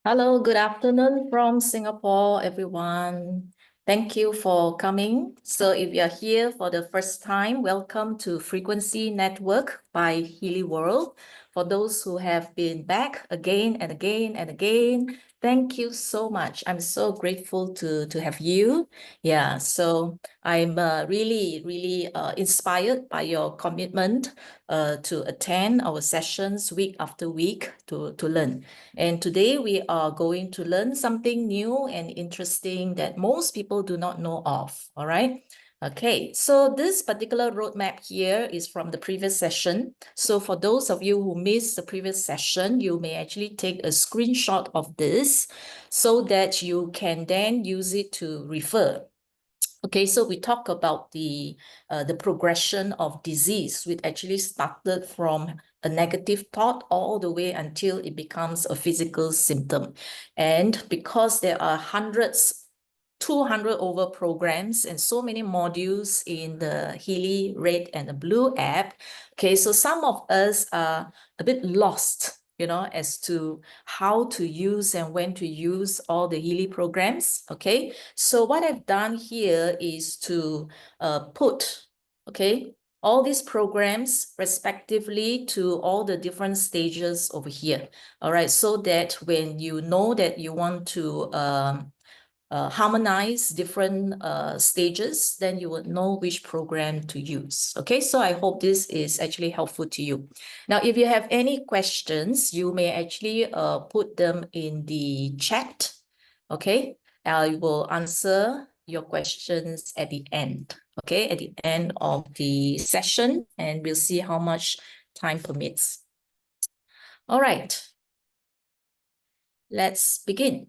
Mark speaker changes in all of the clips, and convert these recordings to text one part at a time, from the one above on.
Speaker 1: Hello, good afternoon from Singapore, everyone. Thank you for coming. So if you're here for the first time, welcome to Frequency Network by Healy World. For those who have been back again and again and again, thank you so much. I'm so grateful to have you. Yeah, so I'm really inspired by your commitment to attend our sessions week after week to learn. And today we are going to learn something new and interesting that most people do not know of, all right? Okay, so this particular roadmap here is from the previous session. So for those of you who missed the previous session, you may actually take a screenshot of this so that you can then use it to refer. Okay, so we talk about the progression of disease, which actually started from a negative thought all the way until it becomes a physical symptom. And because there are hundreds, 200 over programs and so many modules in the Healy Red and the Blue app, okay, so some of us are a bit lost, as to how to use and when to use all the Healy programs, okay? So what I've done here is to put, okay, all these programs respectively to all the different stages over here, all right? So that when you know that you want to harmonize different stages, then you would know which program to use. Okay, so I hope this is actually helpful to you. Now, if you have any questions, you may actually put them in the chat. Okay, I will answer your questions at the end. Okay, at the end of the session, and we'll see how much time permits. All right, let's begin.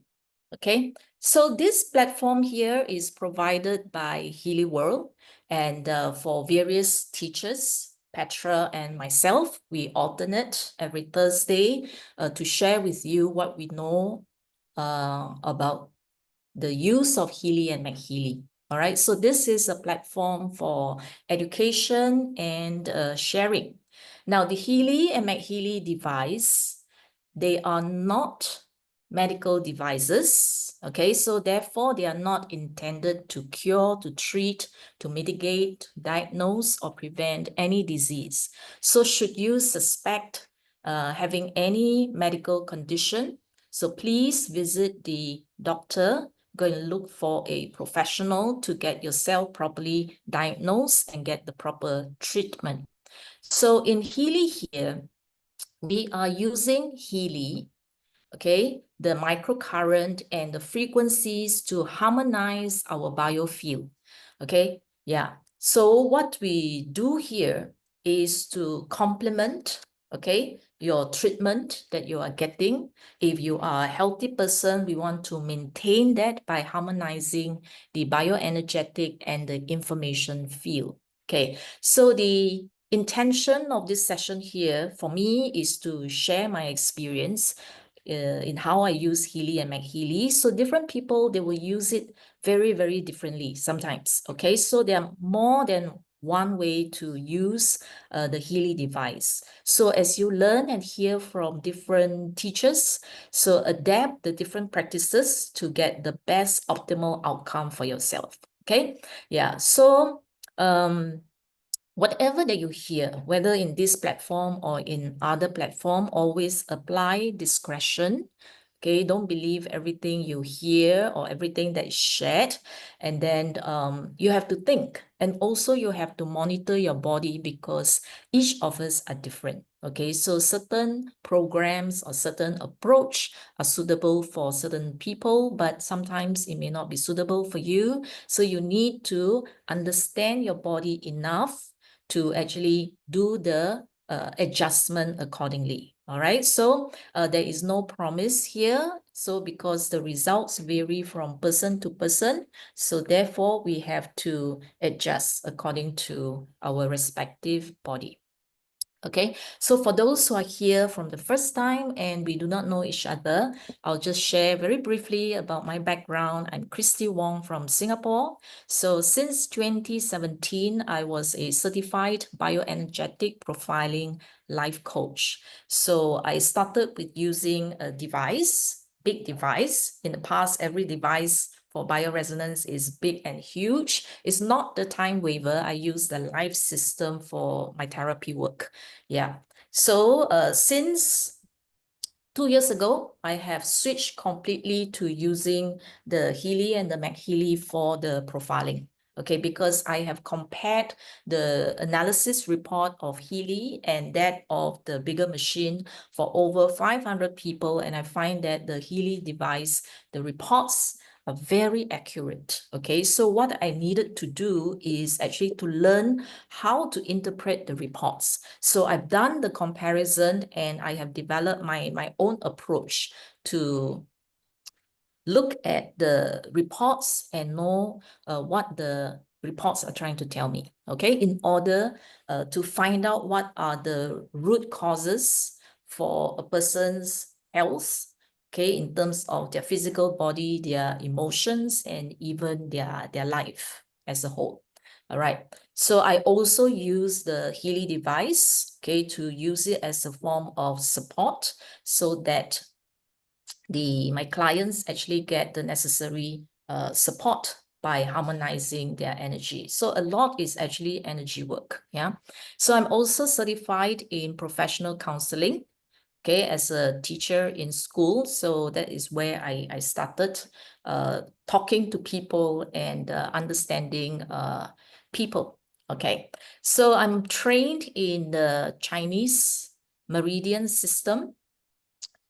Speaker 1: Okay, so this platform here is provided by Healy World, and for various teachers, Petra and myself, we alternate every Thursday to share with you what we know about the use of Healy and MAGHEALY. All right, so this is a platform for education and sharing. Now, the Healy and MAGHEALY device, they are not medical devices, okay? So therefore, they are not intended to cure, to treat, to mitigate, diagnose, or prevent any disease. So should you suspect having any medical condition, so please visit the doctor, go and look for a professional to get yourself properly diagnosed and get the proper treatment. So in Healy here, we are using Healy, okay, the microcurrent and the frequencies to harmonize our biofield, okay? Yeah, so what we do here is to complement, okay, your treatment that you are getting. If you are a healthy person, we want to maintain that by harmonizing the bioenergetic and the information field, okay? So the intention of this session here for me is to share my experience in how I use Healy and MAGHEALY. So different people, they will use it very differently sometimes, okay? So there are more than one way to use the Healy device. So as you learn and hear from different teachers, so adapt the different practices to get the best optimal outcome for yourself, okay? Yeah, so whatever that you hear, whether in this platform or in other platform, always apply discretion. Okay, don't believe everything you hear or everything that is shared. And then you have to think. And also you have to monitor your body because each of us are different. Okay, so certain programs or certain approach are suitable for certain people, but sometimes it may not be suitable for you. So you need to understand your body enough to actually do the adjustment accordingly. All right, so there is no promise here. So because the results vary from person to person, so therefore we have to adjust according to our respective body. Okay, so for those who are here from the first time and we do not know each other, I'll just share very briefly about my background. I'm Christi Wong from Singapore. So since 2017, I was a certified bioenergetic profiling life coach. So I started with using a device big device. In the past, every device for bioresonance is big and huge. It's not the time waiver. I use the live system for my therapy work. Yeah. So since 2 years ago, I have switched completely to using the Healy and the MAGHEALY for the profiling. Okay, because I have compared the analysis report of Healy and that of the bigger machine for over 500 people, and I find that the Healy device, the reports are very accurate. Okay, so what I needed to do is actually to learn how to interpret the reports. So I've done the comparison and I have developed my own approach to look at the reports and know what the reports are trying to tell me, okay, in order to find out what are the root causes for a person's health, okay, in terms of their physical body, their emotions, and even their life as a whole. All right, so I also use the Healy device, okay, to use it as a form of support so that my clients actually get the necessary support by harmonizing their energy. So a lot is actually energy work. Yeah. So I'm also certified in professional counseling, okay, as a teacher in school. So that is where I started talking to people and understanding people. Okay. So I'm trained in the Chinese meridian system.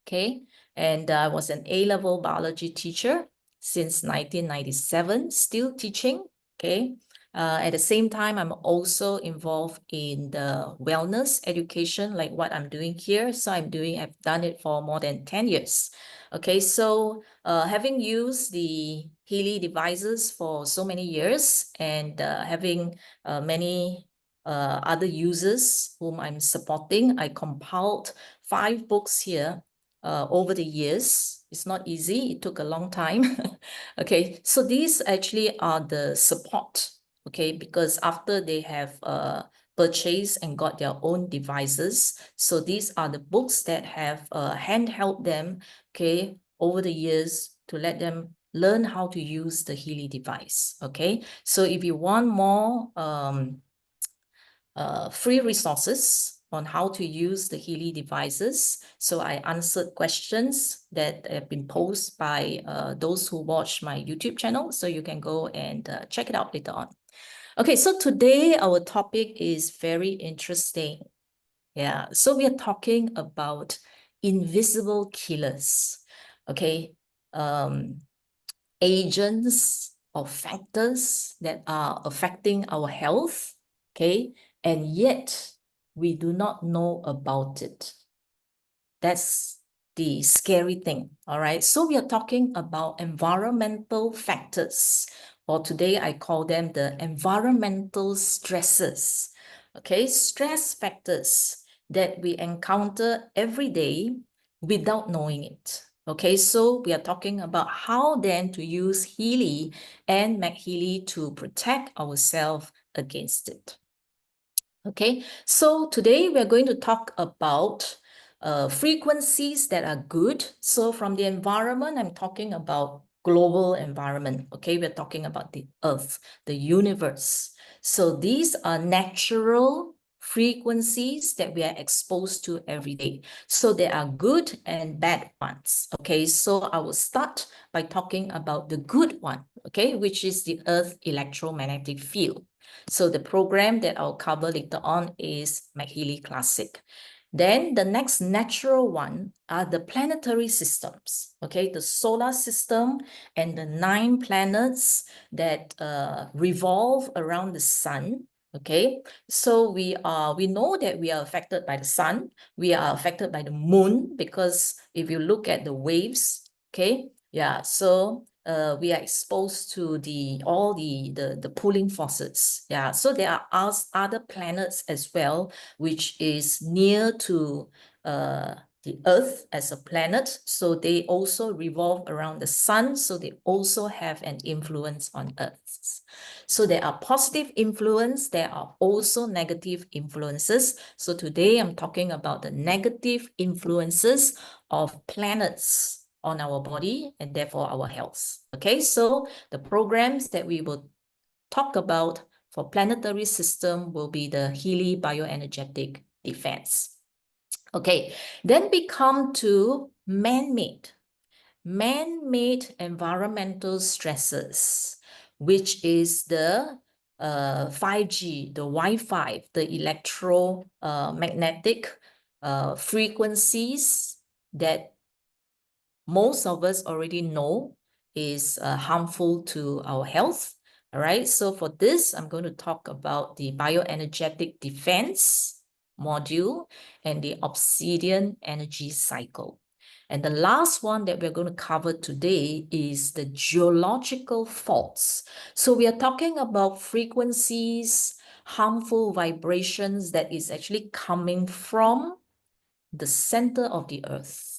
Speaker 1: Okay. And I was an A-level biology teacher since 1997, still teaching. Okay. At the same time, I'm also involved in the wellness education, like what I'm doing here. So I've done it for more than 10 years. Okay, so having used the Healy devices for so many years and having many other users whom I'm supporting, I compiled 5 books here over the years. It's not easy. It took a long time. Okay, so these actually are the support, okay, because after they have purchased and got their own devices, so these are the books that have handheld them, okay, over the years to let them learn how to use the Healy device, okay? So if you want more free resources on how to use the Healy devices. So I answered questions that have been posed by those who watch my YouTube channel. So you can go and check it out later on. Okay, so today our topic is very interesting. Yeah, so we are talking about invisible killers. Okay, agents or factors that are affecting our health, okay, and yet we do not know about it. That's the scary thing, all right? So we are talking about environmental factors, or today I call them the environmental stresses, okay? Stress factors that we encounter every day without knowing it. Okay, so we are talking about how then to use Healy and MAGHEALY to protect ourselves against it. Okay, so today we're going to talk about frequencies that are good. So from the environment, I'm talking about global environment. Okay, we're talking about the earth, the universe. So these are natural frequencies that we are exposed to every day. So there are good and bad ones. Okay, so I will start by talking about the good one, okay, which is the earth electromagnetic field. So the program that I'll cover later on is MAGHEALY Classic. Then the next natural one are the planetary systems, okay? The solar system and the 9 planets that revolve around the sun, okay? So we know that we are affected by the sun. We are affected by the moon because if you look at the waves, okay? Yeah, so we are exposed to all the pulling forces. Yeah, so there are other planets as well, which is near to the Earth as a planet. So they also revolve around the sun. So they also have an influence on Earth. So there are positive influence. There are also negative influences. So today I'm talking about the negative influences of planets on our body and therefore our health. Okay, so the programs that we will talk about for planetary system will be the Healy bioenergetic defense. Okay, then we come to man-made environmental stresses, which is the 5G, the Wi-Fi, the electromagnetic frequencies that most of us already know is harmful to our health. All right, so for this, I'm going to talk about the bioenergetic defense module and the obsidian energy cycle. And the last one that we're going to cover today is the geological faults. So we are talking about frequencies, harmful vibrations that is actually coming from the center of the earth.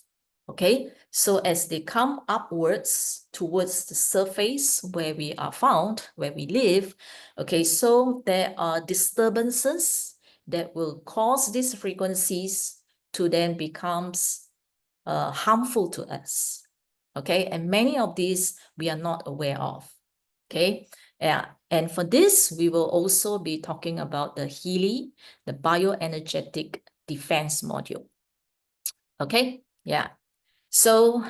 Speaker 1: Okay, so as they come upwards towards the surface where we are found, where we live, okay, so there are disturbances that will cause these frequencies to then becomes harmful to us. Okay, and many of these we are not aware of. Okay, yeah, and for this, we will also be talking about the Healy, the bioenergetic defense module. Okay, yeah. So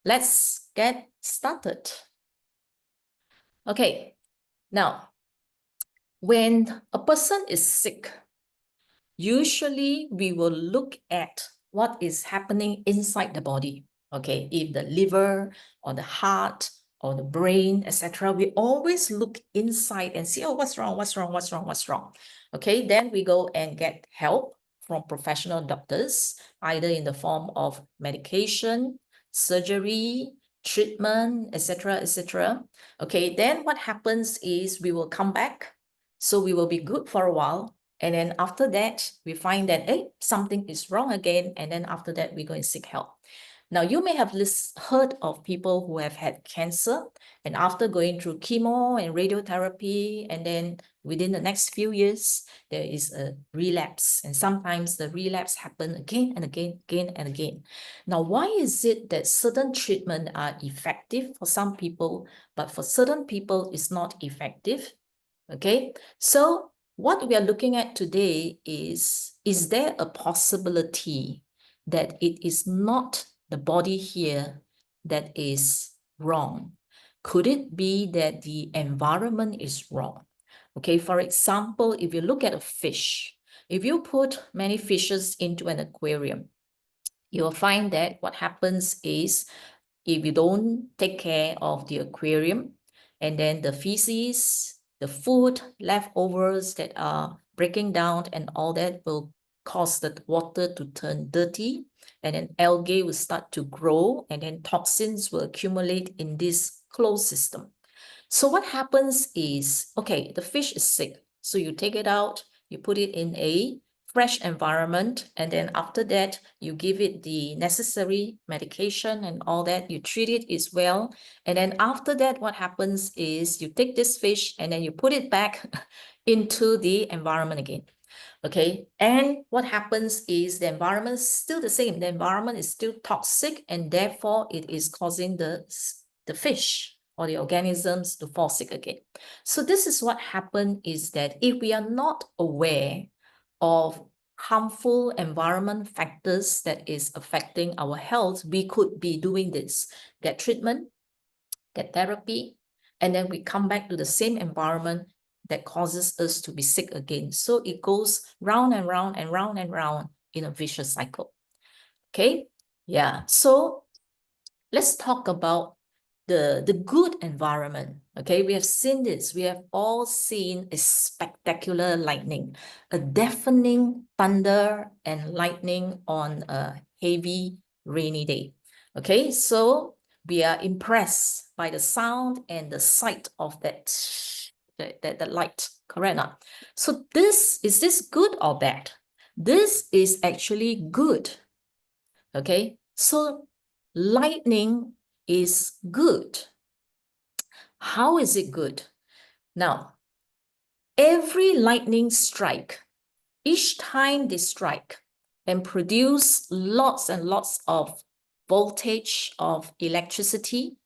Speaker 1: let's get started. Okay, now, when a person is sick, usually we will look at what is happening inside the body. Okay, if the liver or the heart or the brain, etc., we always look inside and see, oh, what's wrong, what's wrong, what's wrong, what's wrong. Okay, then we go and get help from professional doctors, either in the form of medication, surgery, treatment, etc., etc. Okay, then what happens is we will come back. So we will be good for a while. And then after that, we find that, hey, something is wrong again. And then after that, we go and seek help. Now, you may have heard of people who have had cancer, and after going through chemo and radiotherapy, and then within the next few years, there is a relapse. And sometimes the relapse happens again and again, again and again. Now, why is it that certain treatments are effective for some people, but for certain people, it's not effective? Okay, so what we are looking at today is there a possibility that it is not the body here that is wrong? Could it be that the environment is wrong? Okay, for example, if you look at a fish, if you put many fishes into an aquarium, you will find that what happens is if you don't take care of the aquarium, and then the feces, the food, leftovers that are breaking down and all that will cause the water to turn dirty, and then algae will start to grow, and then toxins will accumulate in this closed system. So what happens is, okay, the fish is sick. So you take it out, you put it in a fresh environment, and then after that, you give it the necessary medication and all that, you treat it as well. And then after that, what happens is you take this fish and then you put it back into the environment again. Okay, and what happens is the environment is still the same. The environment is still toxic, and therefore it is causing the fish or the organisms to fall sick again. So this is what happened is that if we are not aware of harmful environment factors that is affecting our health, we could be doing this, get treatment, get therapy, and then we come back to the same environment that causes us to be sick again. So it goes round and round and round and round in a vicious cycle. Okay, yeah, so let's talk about the good environment. Okay, we have seen this. We have all seen a spectacular lightning, a deafening thunder and lightning on a heavy rainy day. Okay, so we are impressed by the sound and the sight of that light, correct or not? So is this good or bad? This is actually good. Okay, so lightning is good. How is it good? Now, every lightning strike, each time they strike and produce lots and lots of voltage of electricity.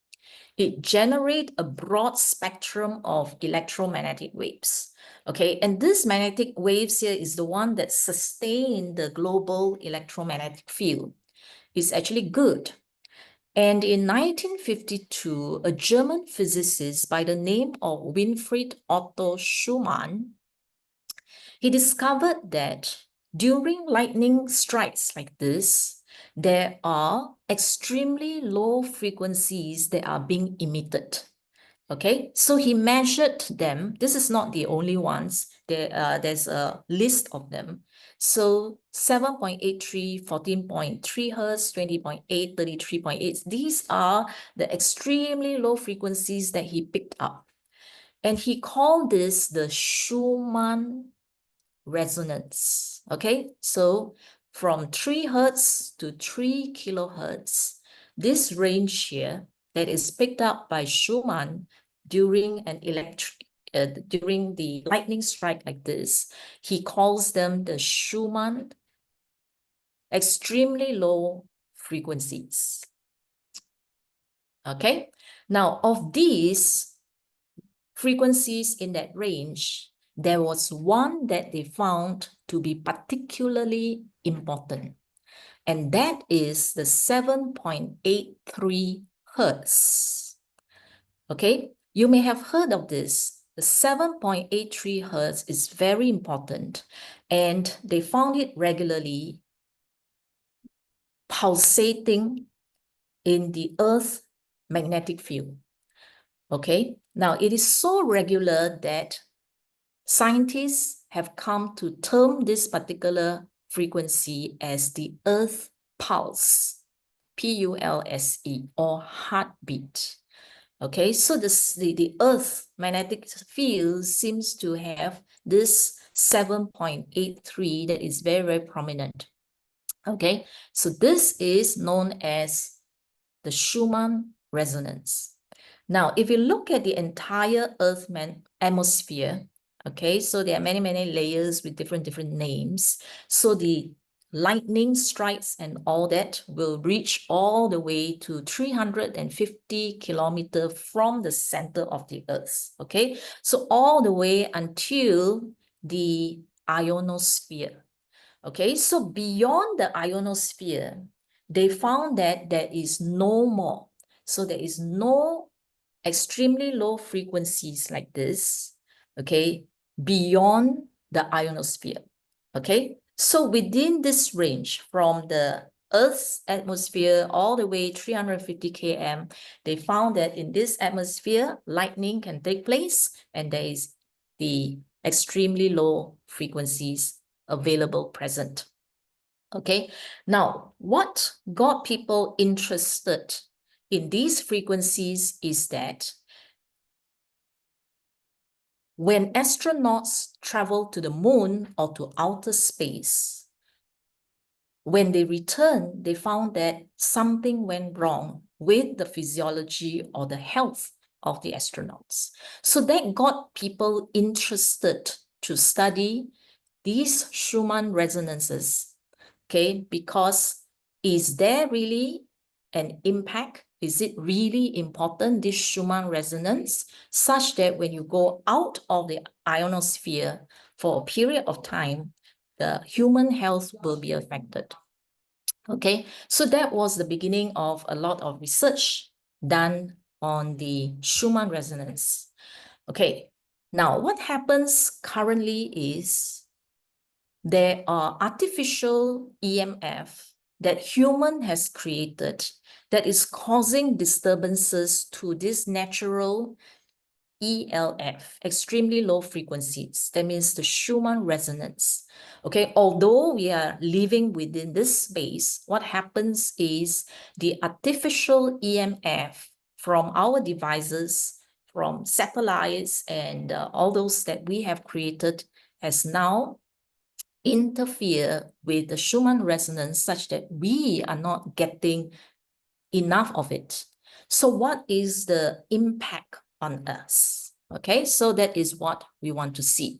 Speaker 1: It generates a broad spectrum of electromagnetic waves. Okay, and this magnetic waves here is the one that sustain the global electromagnetic field. It's actually good. And in 1952, a German physicist by the name of Winfried Otto Schumann, he discovered that during lightning strikes like this, there are extremely low frequencies that are being emitted. Okay, so he measured them. This is not the only ones. There's a list of them. So 7.83, 14.3 hertz, 20.8, 33.8. These are the extremely low frequencies that he picked up. And he called this the Schumann resonance. Okay, so from 3 hertz to 3 kilohertz, this range here that is picked up by Schumann during during the lightning strike like this, he calls them the Schumann extremely low frequencies. Okay, now of these frequencies in that range, there was one that they found to be particularly important, and that is the 7.83 hertz. Okay, you may have heard of this. The 7.83 hertz is very important, and they found it regularly pulsating in the Earth's magnetic field. Okay, now it is so regular that scientists have come to term this particular frequency as the Earth pulse, P-U-L-S-E, or heartbeat. Okay, so the Earth magnetic field seems to have this 7.83 that is very, very prominent. Okay, so this is known as the Schumann resonance. Now, if you look at the entire Earth atmosphere, okay, so there are many, many layers with different names. So the lightning strikes and all that will reach all the way to 350 kilometers from the center of the Earth, okay? So all the way until the ionosphere, okay? So beyond the ionosphere, they found that there is no more. So there is no extremely low frequencies like this, okay, beyond the ionosphere, okay? So within this range, from the Earth's atmosphere all the way 350 km, they found that in this atmosphere, lightning can take place, and there is the extremely low frequencies available present. Okay, now what got people interested in these frequencies is that when astronauts travel to the moon or to outer space, when they returned, they found that something went wrong with the physiology or the health of the astronauts. So that got people interested to study these Schumann resonances, okay? Because is there really an impact? Is it really important, this Schumann resonance, such that when you go out of the ionosphere for a period of time, the human health will be affected? Okay, so that was the beginning of a lot of research done on the Schumann resonance. Okay, now what happens currently is there are artificial EMF that human has created that is causing disturbances to this natural ELF, extremely low frequencies. That means the Schumann resonance. Okay, although we are living within this space, what happens is the artificial EMF from our devices, from satellites and all those that we have created has now interfere with the Schumann resonance such that we are not getting enough of it. So what is the impact on us? Okay, so that is what we want to see.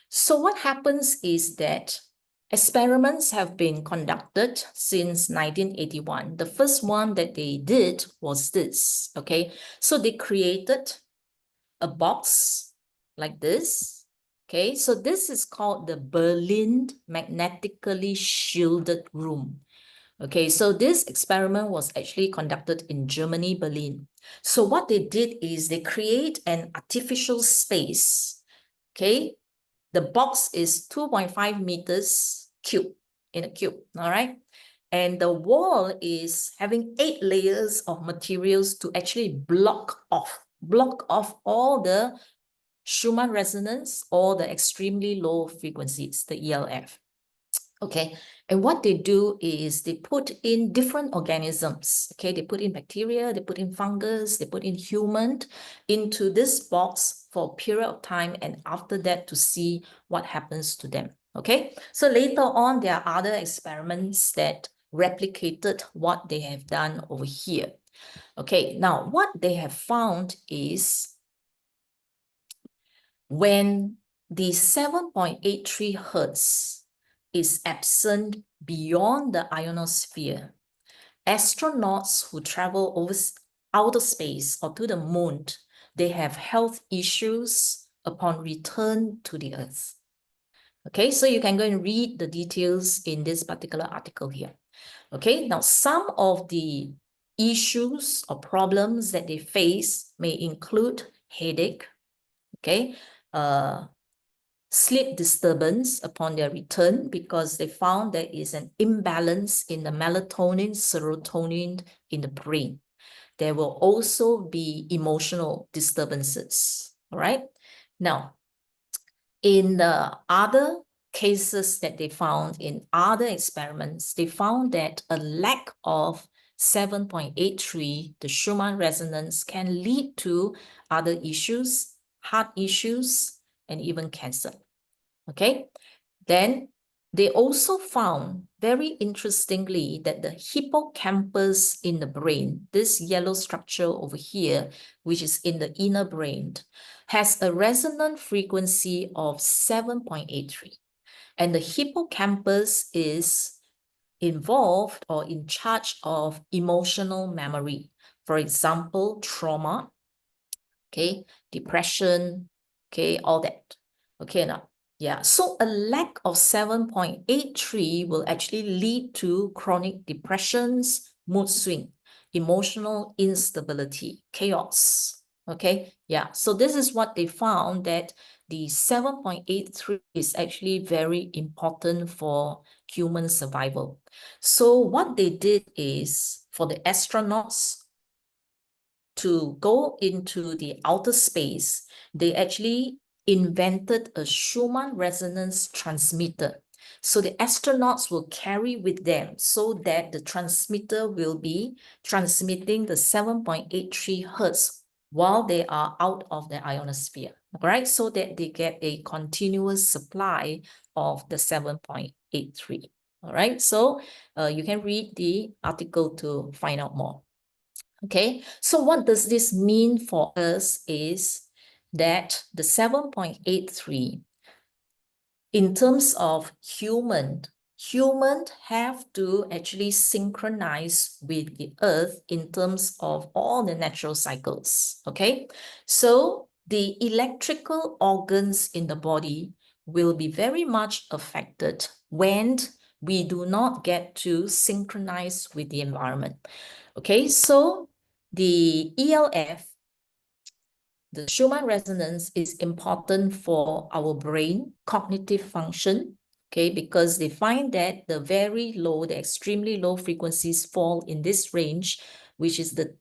Speaker 1: So what happens is that Experiments have been conducted since 1981. The first one that they did was this, okay? So they created a box like this, okay? So this is called the Berlin magnetically shielded room. Okay, so this experiment was actually conducted in Germany, Berlin. So what they did is they create an artificial space, okay? The box is 2.5 meters cube, in a cube, all right? And the wall is having 8 layers of materials to actually block off all the Schumann resonance or the extremely low frequencies, the ELF. Okay, and what they do is they put in different organisms. Okay, they put in bacteria, they put in fungus, they put in human into this box for a period of time, and after that to see what happens to them. Okay, so later on, there are other experiments that replicated what they have done over here. Okay, now what they have found is when the 7.83 hertz is absent beyond the ionosphere, astronauts who travel over outer space or to the moon, they have health issues upon return to the Earth. Okay, so you can go and read the details in this particular article here. Okay, now some of the issues or problems that they face may include headache, okay, sleep disturbance upon their return because they found there is an imbalance in the melatonin, serotonin in the brain. There will also be emotional disturbances, all right? Now, in the other cases that they found in other experiments, they found that a lack of 7.83, the Schumann resonance, can lead to other issues, heart issues, and even cancer. Okay, then they also found, very interestingly, that the hippocampus in the brain, this yellow structure over here, which is in the inner brain, has a resonant frequency of 7.83. And the hippocampus is involved or in charge of emotional memory. For example, trauma, okay, depression, okay, all that. Okay, now, yeah, so a lack of 7.83 will actually lead to chronic depressions, mood swing, emotional instability, chaos. Okay, yeah, so this is what they found, that the 7.83 is actually very important for human survival. So what they did is, for the astronauts to go into the outer space, they actually invented a Schumann resonance transmitter. So the astronauts will carry with them so that the transmitter will be transmitting the 7.83 hertz while they are out of the ionosphere, all right? So that they get a continuous supply of the 7.83, all right? So you can read the article to find out more. Okay, so what does this mean for us is that the 7.83, in terms of humans have to actually synchronize with the Earth in terms of all the natural cycles, okay? So the electrical organs in the body will be very much affected when we do not get to synchronize with the environment. Okay, so the ELF, the Schumann resonance, is important for our brain cognitive function, okay, because they find that the very low, the extremely low frequencies fall in this range, which is the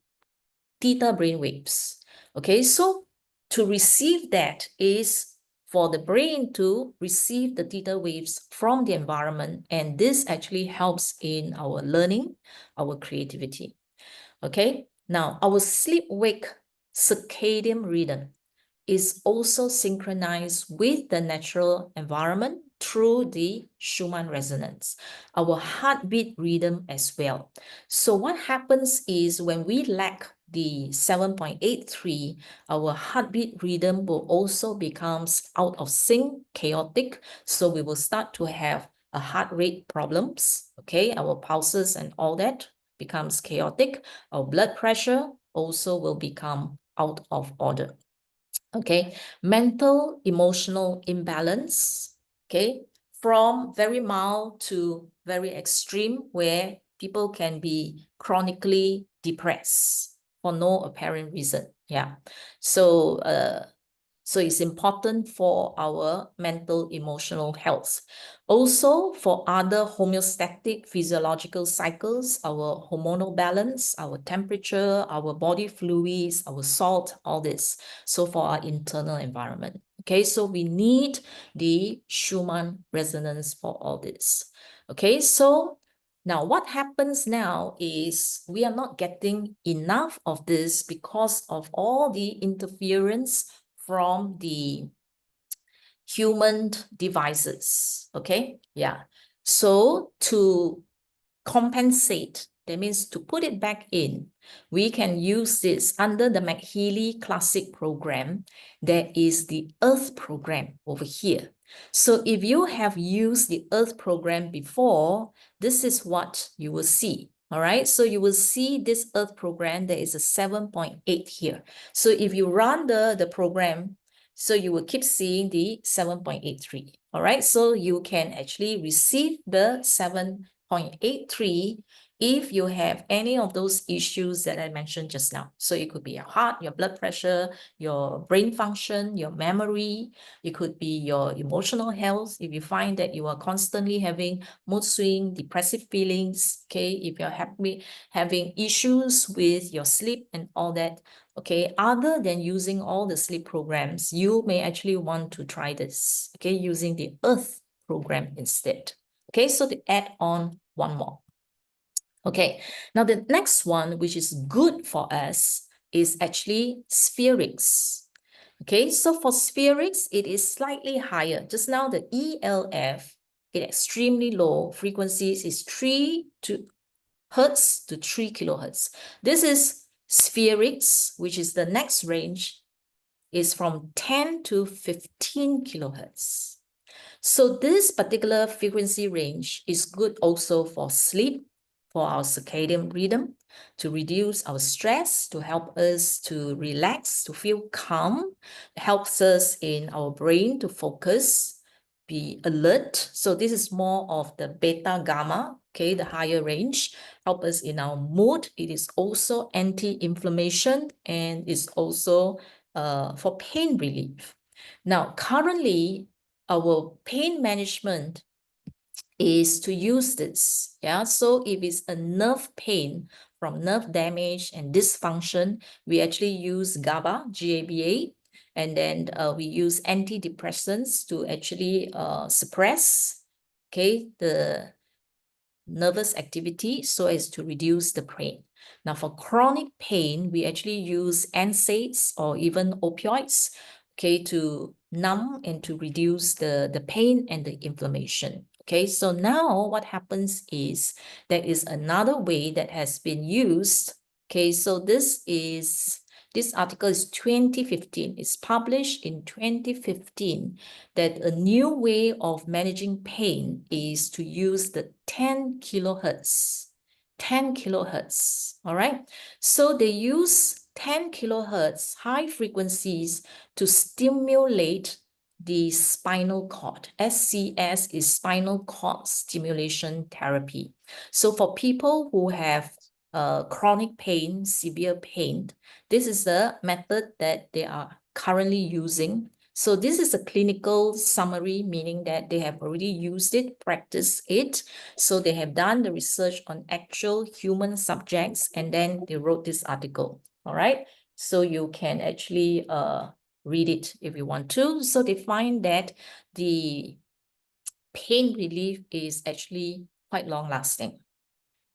Speaker 1: theta brain waves. Okay, so to receive that is for the brain to receive the theta waves from the environment, and this actually helps in our learning, our creativity. Okay, now our sleep-wake circadian rhythm is also synchronized with the natural environment through the Schumann resonance, our heartbeat rhythm as well. So what happens is when we lack the 7.83, our heartbeat rhythm will also becomes out of sync, chaotic. So we will start to have heart rate problems, okay? Our pulses and all that becomes chaotic. Our blood pressure also will become out of order. Okay, mental emotional imbalance, okay, from very mild to very extreme, where people can be chronically depressed for no apparent reason. Yeah, so it's important for our mental emotional health. Also for other homeostatic physiological cycles, our hormonal balance, our temperature, our body fluids, our salt, all this. So for our internal environment. Okay, so we need the Schumann resonance for all this. Okay, so now what happens now is we are not getting enough of this because of all the interference from the human devices. Okay, yeah. So to compensate, that means to put it back in, we can use this under the MAGHEALY Classic program. There is the Earth program over here. So if you have used the Earth program before, this is what you will see. All right, so you will see this Earth program, there is a 7.8 here. So if you run the program, so you will keep seeing the 7.83. All right, so you can actually receive the 7.83 if you have any of those issues that I mentioned just now. So it could be your heart, your blood pressure, your brain function, your memory. It could be your emotional health. If you find that you are constantly having mood swing, depressive feelings, okay, if you're having issues with your sleep and all that, okay, other than using all the sleep programs, you may actually want to try this, okay, using the Earth program instead. Okay, so to add on one more. Okay, now the next one, which is good for us, is actually spherics. Okay, so for spherics, it is slightly higher. Just now, the ELF, it extremely low frequencies is 3 hertz to 3 kilohertz. This is spherics, which is the next range, is from 10 to 15 kilohertz. So this particular frequency range is good also for sleep, for our circadian rhythm, to reduce our stress, to help us to relax, to feel calm, helps us in our brain to focus, be alert. So this is more of the beta gamma, okay, the higher range, help us in our mood. It is also anti-inflammation and is also for pain relief. Now, currently, our pain management is to use this. Yeah, so if it's a nerve pain from nerve damage and dysfunction, we actually use GABA, GABA, and then we use antidepressants to actually suppress, okay, the nervous activity so as to reduce the pain. Now, for chronic pain, we actually use NSAIDs or even opioids, okay, to numb and to reduce the pain and the inflammation. Okay, so now what happens is there is another way that has been used. Okay, so this article is 2015. It's published in 2015 that a new way of managing pain is to use the 10 kilohertz. 10 kilohertz, all right? So they use 10 kilohertz high frequencies to stimulate the spinal cord. SCS is spinal cord stimulation therapy. So for people who have chronic pain, severe pain, this is the method that they are currently using. So this is a clinical summary, meaning that they have already used it, practiced it. So they have done the research on actual human subjects, and then they wrote this article, all right? So you can actually read it if you want to. So they find that the pain relief is actually quite long-lasting.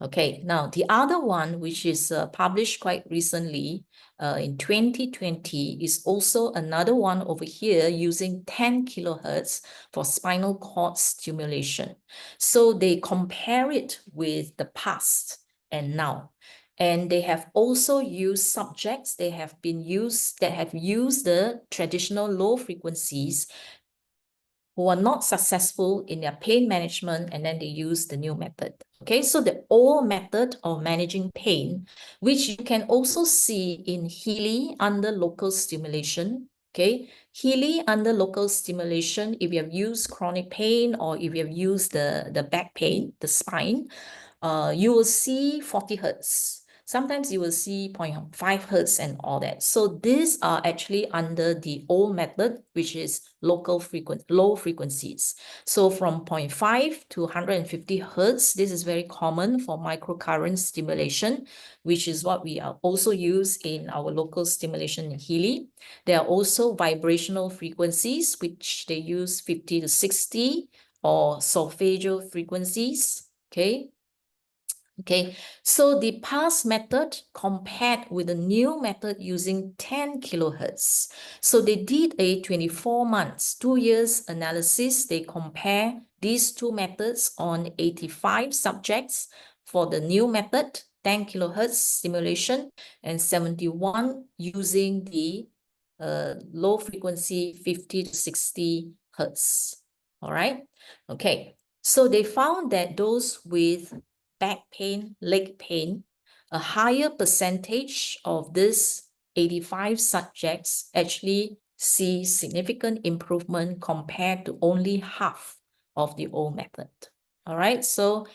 Speaker 1: Okay, now the other one, which is published quite recently in 2020, is also another one over here using 10 kilohertz for spinal cord stimulation. So they compare it with the past and now. And they have also used subjects that have used the traditional low frequencies who are not successful in their pain management, and then they use the new method. Okay, so the old method of managing pain, which you can also see in Healy under local stimulation. Okay, Healy under local stimulation, if you have used chronic pain or if you have used the back pain, the spine, you will see 40 hertz. Sometimes you will see 0.5 hertz and all that. So these are actually under the old method, which is low frequencies. So from 0.5 to 150 hertz, this is very common for microcurrent stimulation, which is what we are also use in our local stimulation in Healy. There are also vibrational frequencies, which they use 50 to 60, or solfeggio frequencies. Okay, so the past method compared with the new method using 10 kilohertz. So they did a 24 months, 2 years analysis. They compare these two methods on 85 subjects for the new method, 10 kilohertz stimulation, and 71 using the low frequency 50 to 60 hertz. All right, okay. So they found that those with back pain, leg pain, a higher percentage of this 85 subjects actually see significant improvement compared to only half of the old method. All right, so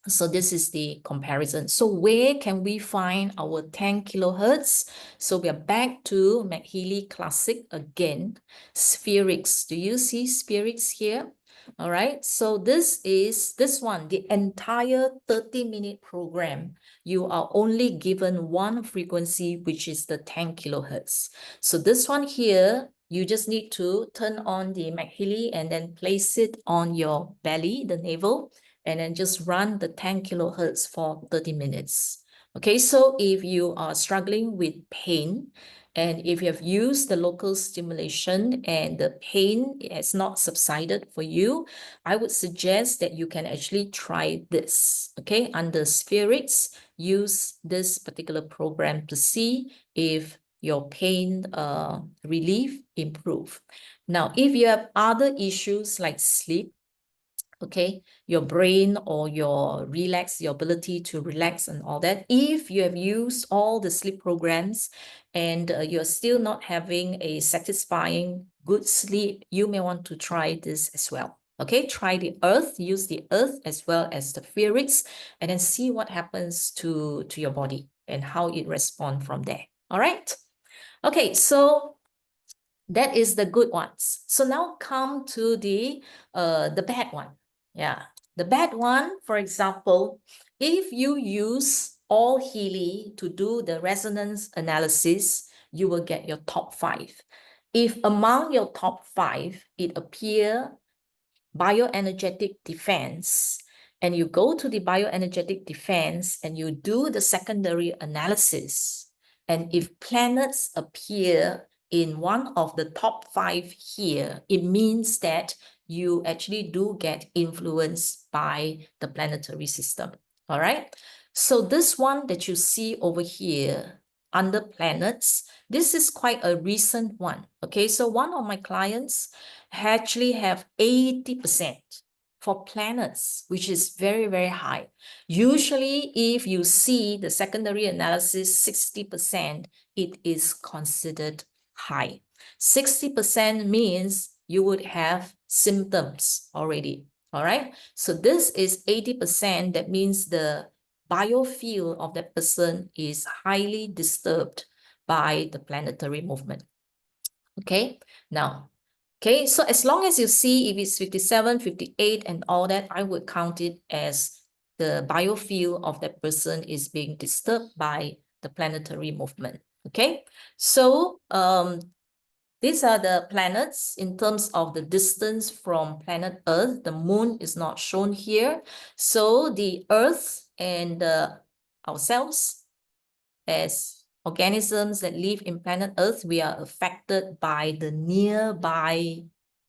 Speaker 1: so this is the comparison. So where can we find our 10 kilohertz? So we are back to MAGHEALY Classic again. Spherics. Do you see spherics here? All right. So this is this one, the entire 30-minute program. You are only given one frequency, which is the 10 kilohertz. So this one here, you just need to turn on the MAGHEALY and then place it on your belly, the navel, and then just run the 10 kilohertz for 30 minutes. Okay, so if you are struggling with pain, and if you have used the local stimulation and the pain has not subsided for you, I would suggest that you can actually try this. Okay, under spherics, use this particular program to see if your pain relief improve. Now, if you have other issues like sleep, okay, your brain or your ability to relax and all that, if you have used all the sleep programs and you're still not having a satisfying good sleep, you may want to try this as well. Okay, try the earth, use the earth as well as the spherics, and then see what happens to your body and how it responds from there. All right. Okay, so that is the good ones. So now come to the bad one. Yeah, the bad one, for example, if you use all Healy to do the resonance analysis, you will get your top 5. If among your top 5, it appear bioenergetic defense, and you go to the bioenergetic defense and you do the secondary analysis, and if planets appear in one of the top 5 here, it means that you actually do get influenced by the planetary system. All right. So this one that you see over here under planets, this is quite a recent one. Okay. So one of my clients actually have 80% for planets, which is very, very high. Usually, if you see the secondary analysis, 60%, it is considered high. 60% means you would have symptoms already. All right. So this is 80%. That means the biofield of that person is highly disturbed by the planetary movement. Okay. Now, okay, so as long as you see if it's 57, 58 and all that, I would count it as the biofield of that person is being disturbed by the planetary movement. Okay, so these are the planets in terms of the distance from planet Earth. The moon is not shown here. So the Earth and ourselves as organisms that live in planet Earth, we are affected by the nearby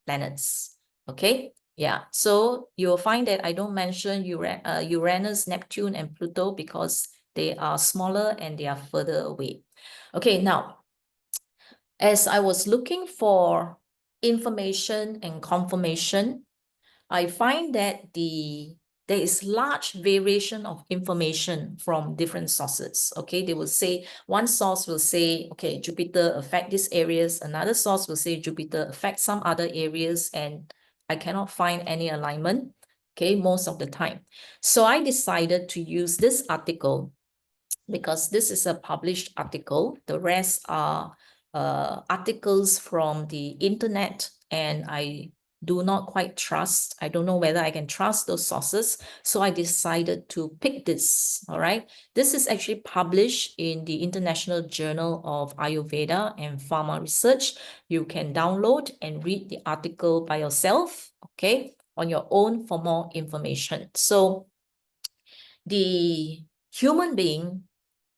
Speaker 1: planets. Okay, yeah. So you'll find that I don't mention Uranus, Neptune, and Pluto because they are smaller and they are further away. Okay, now, as I was looking for information and confirmation, I find that there is large variation of information from different sources. Okay, they will say, one source will say, okay, Jupiter affect these areas. Another source will say Jupiter affect some other areas, and I cannot find any alignment, okay, most of the time. So I decided to use this article because this is a published article. The rest are articles from the internet, and I do not quite trust. I don't know whether I can trust those sources. So I decided to pick this, all right? This is actually published in the International Journal of Ayurveda and Pharma Research. You can download and read the article by yourself, okay, on your own for more information. So the human being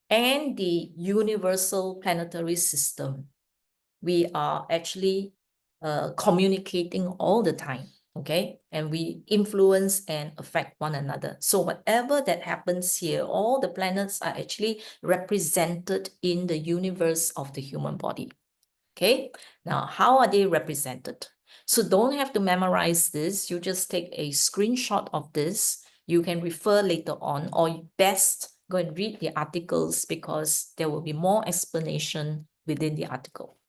Speaker 1: and the universal planetary system, we are actually communicating all the time, okay? And we influence and affect one another. So whatever that happens here, all the planets are actually represented in the universe of the human body, okay? Now, how are they represented? So don't have to memorize this. You just take a screenshot of this. You can refer later on, or best go and read the articles because there will be more explanation within the article.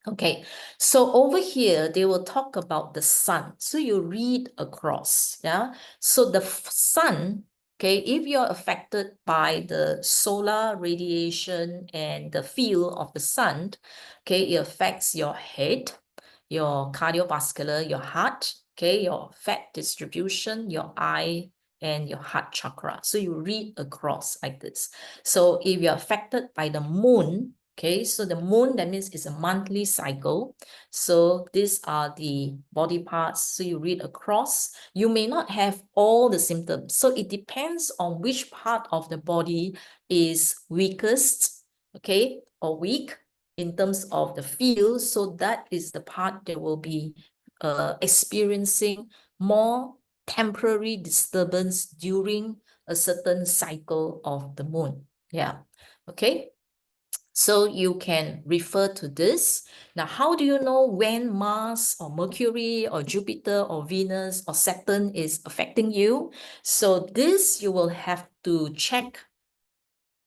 Speaker 1: Okay, so over here, they will talk about the sun. So you read across, yeah? So the sun, okay, if you're affected by the solar radiation and the field of the sun, okay, it affects your head, your cardiovascular, your heart, okay, your fat distribution, your eye, and your heart chakra. So you read across like this. So if you're affected by the moon, okay, so the moon, that means it's a monthly cycle. So these are the body parts. So you read across. You may not have all the symptoms. So it depends on which part of the body is weakest, okay, or weak in terms of the field. So that is the part that will be experiencing more temporary disturbance during a certain cycle of the moon. Yeah, okay. So you can refer to this. Now, how do you know when Mars or Mercury or Jupiter or Venus or Saturn is affecting you? So this you will have to check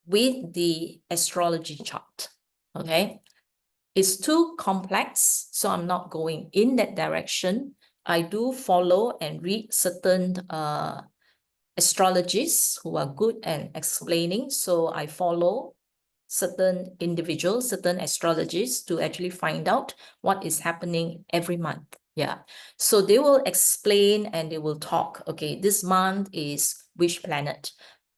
Speaker 1: with the astrology chart, okay? It's too complex, so I'm not going in that direction. I do follow and read certain astrologists who are good at explaining. So I follow certain individuals, certain astrologists to actually find out what is happening every month. Yeah. So they will explain and they will talk. Okay, this month is which planet?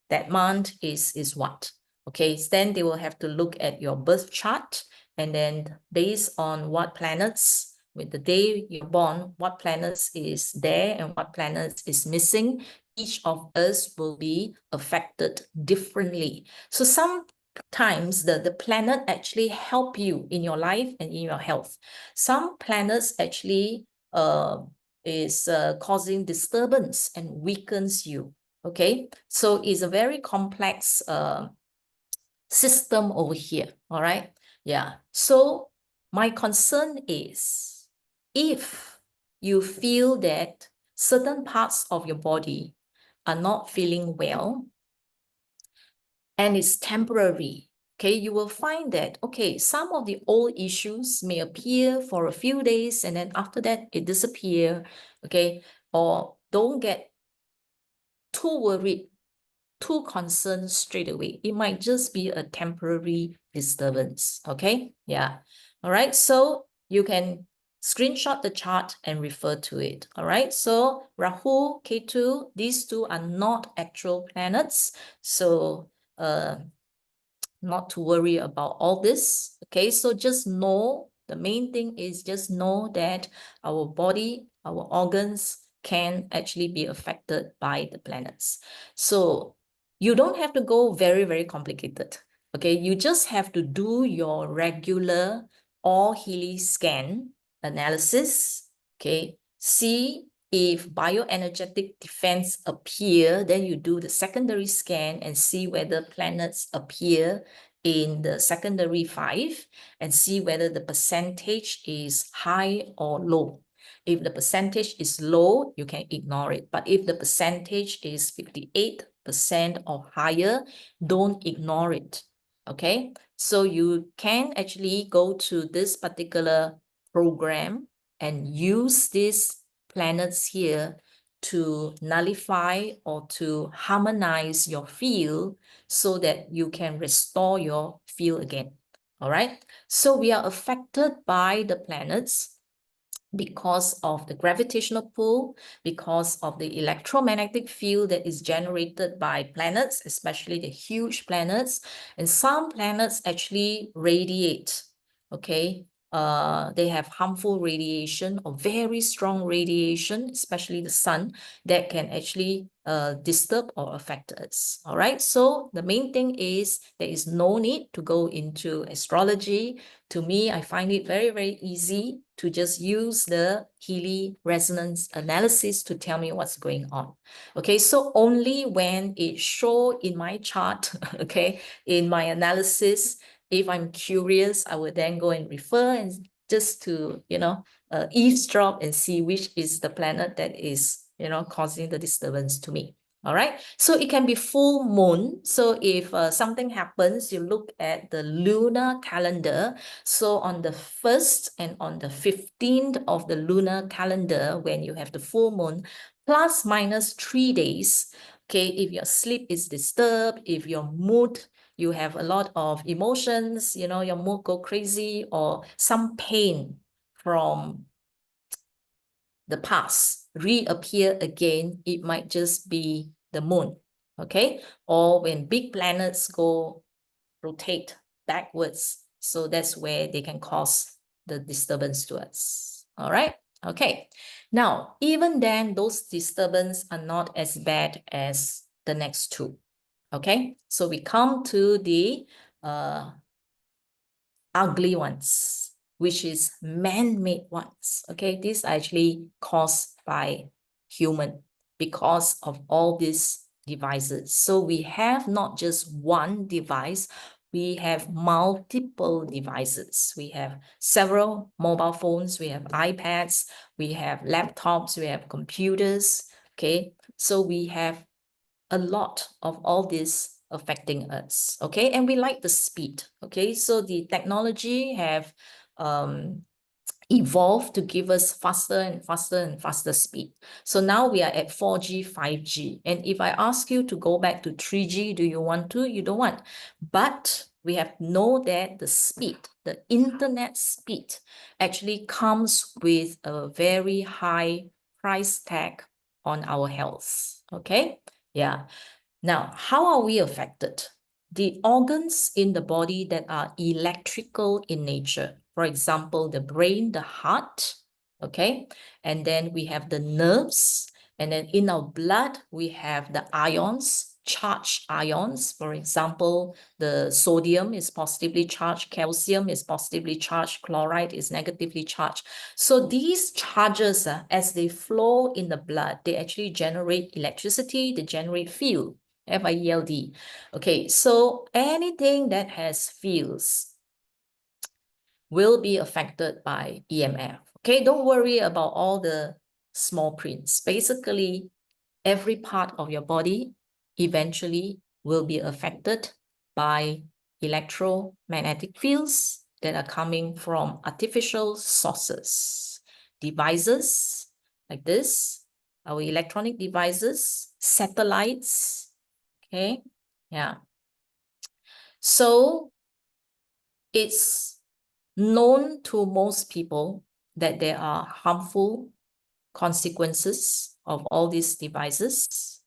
Speaker 1: That month is what? Okay, then they will have to look at your birth chart, and then based on what planets, with the day you're born, what planets is there and what planets is missing, each of us will be affected differently. So sometimes the planet actually help you in your life and in your health. Some planets actually is causing disturbance and weakens you. Okay, so it's a very complex system over here. All right. Yeah. So my concern is if you feel that certain parts of your body are not feeling well and it's temporary, okay, you will find that, okay, some of the old issues may appear for a few days and then after that it disappear, okay, or don't get too worried, too concerned straight away. It might just be a temporary disturbance, okay? Yeah. All right, so you can screenshot the chart and refer to it, all right? So Rahu, Ketu, these two are not actual planets, so not to worry about all this, okay? So just know, the main thing is just know that our body, our organs can actually be affected by the planets. So you don't have to go very, very complicated, okay? You just have to do your regular all-Healy scan analysis, okay? See if bioenergetic defense appear, then you do the secondary scan and see whether planets appear in the secondary 5 and see whether the percentage is high or low. If the percentage is low, you can ignore it. But if the percentage is 58% or higher, don't ignore it. Okay, so you can actually go to this particular program and use these planets here to nullify or to harmonize your field so that you can restore your field again. All right, so we are affected by the planets because of the gravitational pull, because of the electromagnetic field that is generated by planets, especially the huge planets. And some planets actually radiate, okay? They have harmful radiation or very strong radiation, especially the sun, that can actually disturb or affect us. All right, so the main thing is there is no need to go into astrology. To me, I find it very, very easy to just use the Healy resonance analysis to tell me what's going on. Okay, so only when it shows in my chart, okay, in my analysis, if I'm curious, I would then go and refer and just to, eavesdrop and see which is the planet that is, causing the disturbance to me. All right, so it can be full moon. So if something happens, you look at the lunar calendar. So on the 1st and on the 15th of the lunar calendar, when you have the full moon, plus minus 3 days, okay, if your sleep is disturbed, if your mood, you have a lot of emotions, your mood go crazy, or some pain from the past reappear again, it might just be the moon, okay? Or when big planets rotate backwards, so that's where they can cause the disturbance to us, all right? Okay, now, even then, those disturbances are not as bad as the next two, okay? So we come to the ugly ones, which is man-made ones. Okay, these are actually caused by human because of all these devices. So we have not just one device, we have multiple devices. We have several mobile phones, we have iPads, we have laptops, we have computers. Okay, so we have a lot of all this affecting us, okay? And we like the speed, okay? So the technology have evolved to give us faster and faster and faster speed. So now we are at 4G, 5G. And if I ask you to go back to 3G, do you want to? You don't want. But we have know that the speed, the internet speed, actually comes with a very high price tag on our health, okay? Yeah. Now, how are we affected? The organs in the body that are electrical in nature, for example, the brain, the heart, okay? And then we have the nerves, and then in our blood, we have the ions, charged ions. For example, the sodium is positively charged, calcium is positively charged, chloride is negatively charged. So these charges, as they flow in the blood, they actually generate electricity, they generate field. F-I-E-L-D. Okay, so anything that has fields will be affected by EMF. Okay, don't worry about all the small prints. Basically, every part of your body eventually will be affected by electromagnetic fields that are coming from artificial sources. Devices like this, our electronic devices, satellites, okay, yeah. So it's known to most people that there are harmful consequences of all these devices.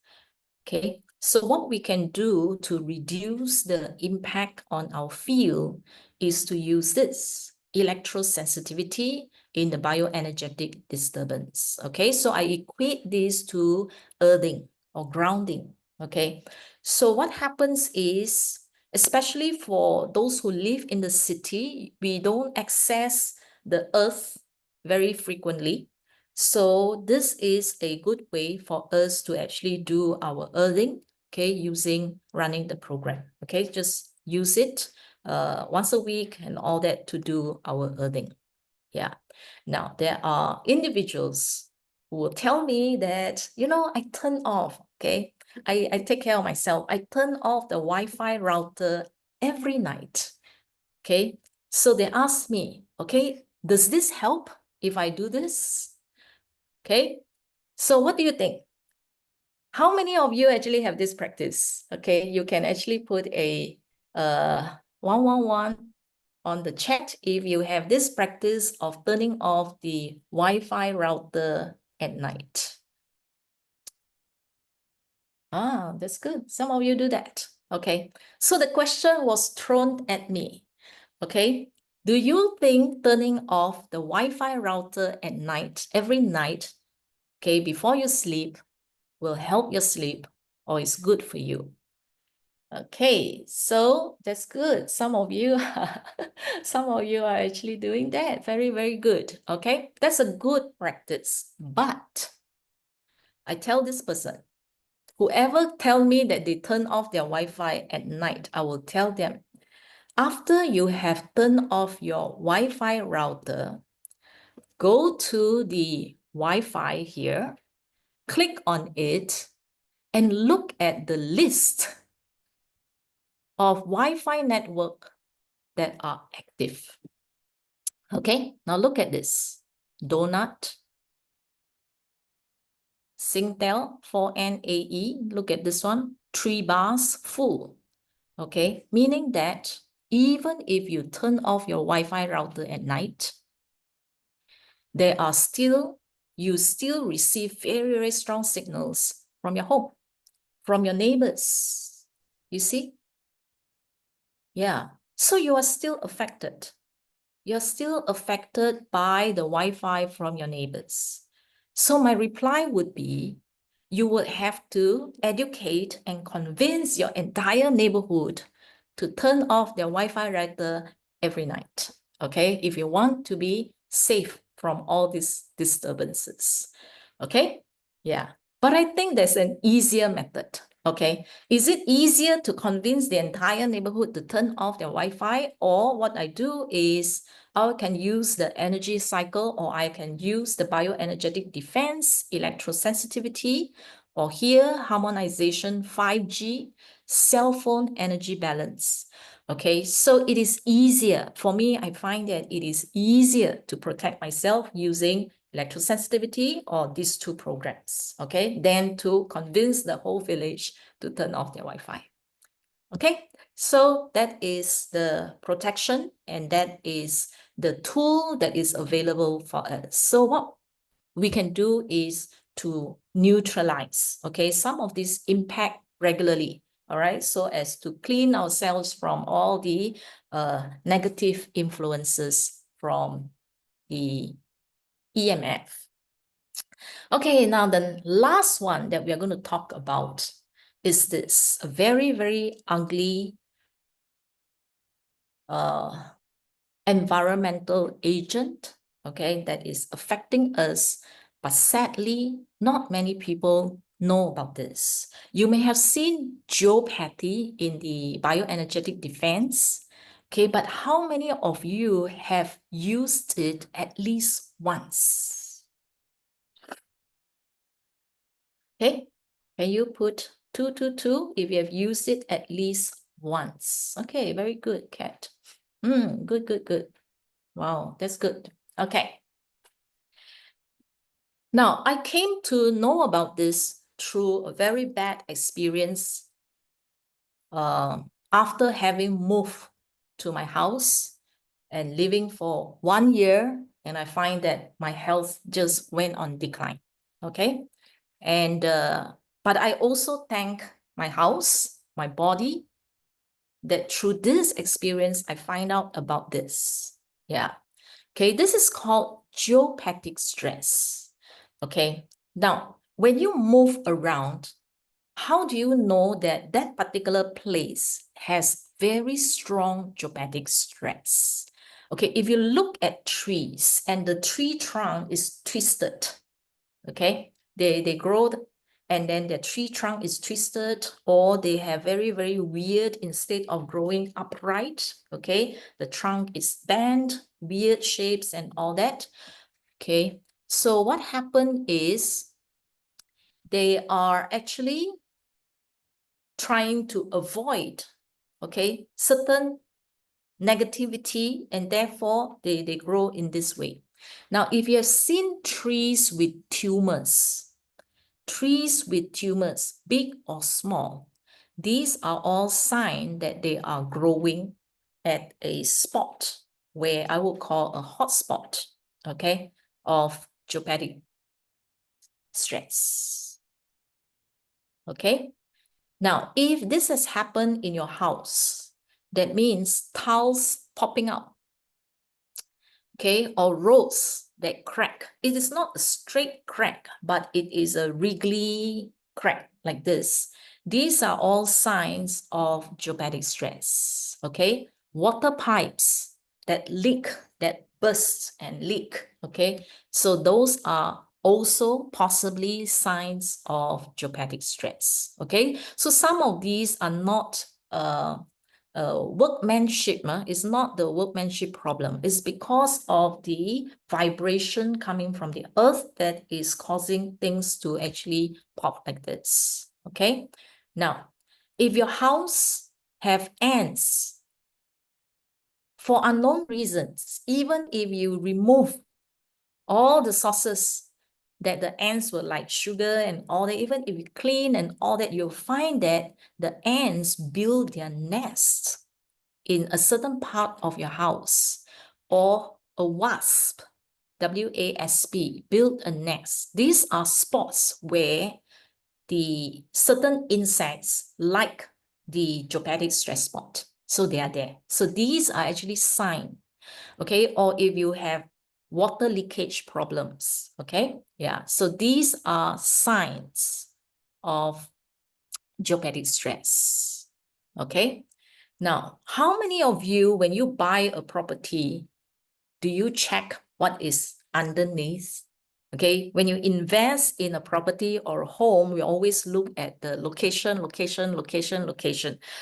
Speaker 1: Okay, so what we can do to reduce the impact on our field is to use this electrosensitivity in the bioenergetic disturbance. Okay, so I equate this to earthing or grounding. Okay, so what happens is, especially for those who live in the city, we don't access the earth very frequently. So this is a good way for us to actually do our earthing, okay, using running the program, okay? Just use it once a week and all that to do our earning. Yeah. Now, there are individuals who will tell me that, you know, I turn off, okay? I take care of myself. I turn off the Wi-Fi router every night, okay? So they ask me, okay, does this help if I do this? Okay, so what do you think? How many of you actually have this practice? Okay, you can actually put a 111 on the chat if you have this practice of turning off the Wi-Fi router at night. Ah, that's good. Some of you do that. Okay, so the question was thrown at me. Okay, do you think turning off the Wi-Fi router at night, every night, okay, before you sleep, will help your sleep or is good for you? Okay, so that's good. Some of you are actually doing that. Very, very good. Okay, that's a good practice. But I tell this person, whoever tell me that they turn off their Wi-Fi at night, I will tell them, after you have turned off your Wi-Fi router, go to the Wi-Fi here, click on it, and look at the list of Wi-Fi network that are active. Okay, now look at this. Donut, Singtel, 4NAE, look at this one, 3 bars full. Okay, meaning that even if you turn off your Wi-Fi router at night, you still receive very, very strong signals from your home, from your neighbors. You see? Yeah, so you are still affected. You're still affected by the Wi-Fi from your neighbors. So my reply would be, you would have to educate and convince your entire neighborhood to turn off their Wi-Fi router every night, okay? If you want to be safe from all these disturbances, okay? Yeah, but I think there's an easier method, okay? Is it easier to convince the entire neighborhood to turn off their Wi-Fi? Or what I do is I can use the energy cycle, or I can use the bioenergetic defense, electrosensitivity, or here harmonization, 5G, cell phone energy balance. Okay, so it is easier for me. I find that it is easier to protect myself using electrosensitivity or these two programs, okay, than to convince the whole village to turn off their Wi-Fi. Okay, so that is the protection, and that is the tool that is available for us. So what we can do is to neutralize, okay, some of this impact regularly, all right, so as to clean ourselves from all the negative influences from the EMF. Okay, now the last one that we are going to talk about is this, a very, very ugly environmental agent, okay, that is affecting us, but sadly, not many people know about this. You may have seen geopathy in the bioenergetic defense, okay, but how many of you have used it at least once? Okay, can you put 222 if you have used it at least once? Okay, very good, Kat. Good, good, good. Wow, that's good. Okay. Now, I came to know about this through a very bad experience after having moved to my house and living for 1 year, and I find that my health just went on decline. Okay. And but I also thank my house, my body, that through this experience, I find out about this. Yeah. Okay, this is called geopathic stress. Okay, now when you move around, how do you know that that particular place has very strong geopathic stress? Okay, if you look at trees and the tree trunk is twisted, okay, they grow and then their tree trunk is twisted, or they have very, very weird, instead of growing upright, okay, the trunk is bent, weird shapes and all that, okay. So what happened is they are actually trying to avoid, okay, certain negativity, and therefore they grow in this way. Now, if you have seen trees with tumors, big or small, these are all signs that they are growing at a spot where I would call a hot spot, okay, of geopathic stress. Okay. Now, if this has happened in your house, that means tiles popping out, okay, or roads that crack. It is not a straight crack, but it is a wriggly crack like this. These are all signs of geopathic stress, okay? Water pipes that leak, that burst and leak, okay? So those are also possibly signs of geopathic stress, okay? So some of these are not workmanship is not the workmanship problem. It's because of the vibration coming from the earth that is causing things to actually pop like this. Okay. Now, if your house have ants for unknown reasons, even if you remove all the sources that the ants were like sugar and all that, even if you clean and all that, you'll find that the ants build their nests in a certain part of your house, or a wasp, W-A-S-P, build a nest. These are spots where the certain insects like the geopathic stress spot. So they are there. So these are actually signs, okay? Or if you have water leakage problems, okay? Yeah, so these are signs of geopathic stress, okay? Now, how many of you, when you buy a property, do you check what is underneath? Okay, when you invest in a property or a home, we always look at the location.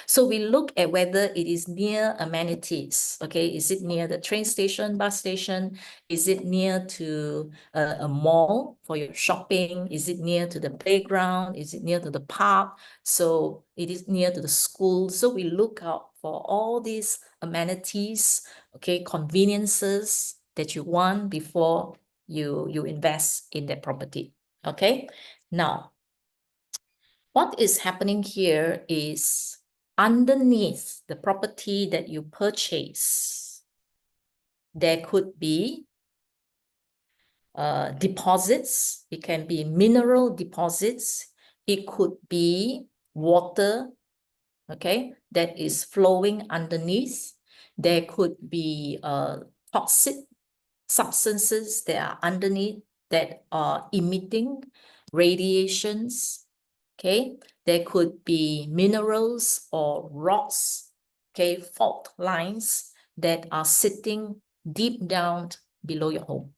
Speaker 1: So we look at whether it is near amenities. Okay, is it near the train station, bus station? Is it near to a mall for your shopping? Is it near to the playground? Is it near to the park? So it is near to the school. So we look out for all these amenities, okay, conveniences that you want before you invest in that property. Okay. Now, what is happening here is underneath the property that you purchase, there could be deposits. It can be mineral deposits. It could be water, okay, that is flowing underneath. There could be toxic substances that are underneath that are emitting radiations, okay? There could be minerals or rocks, okay, fault lines that are sitting deep down below your home,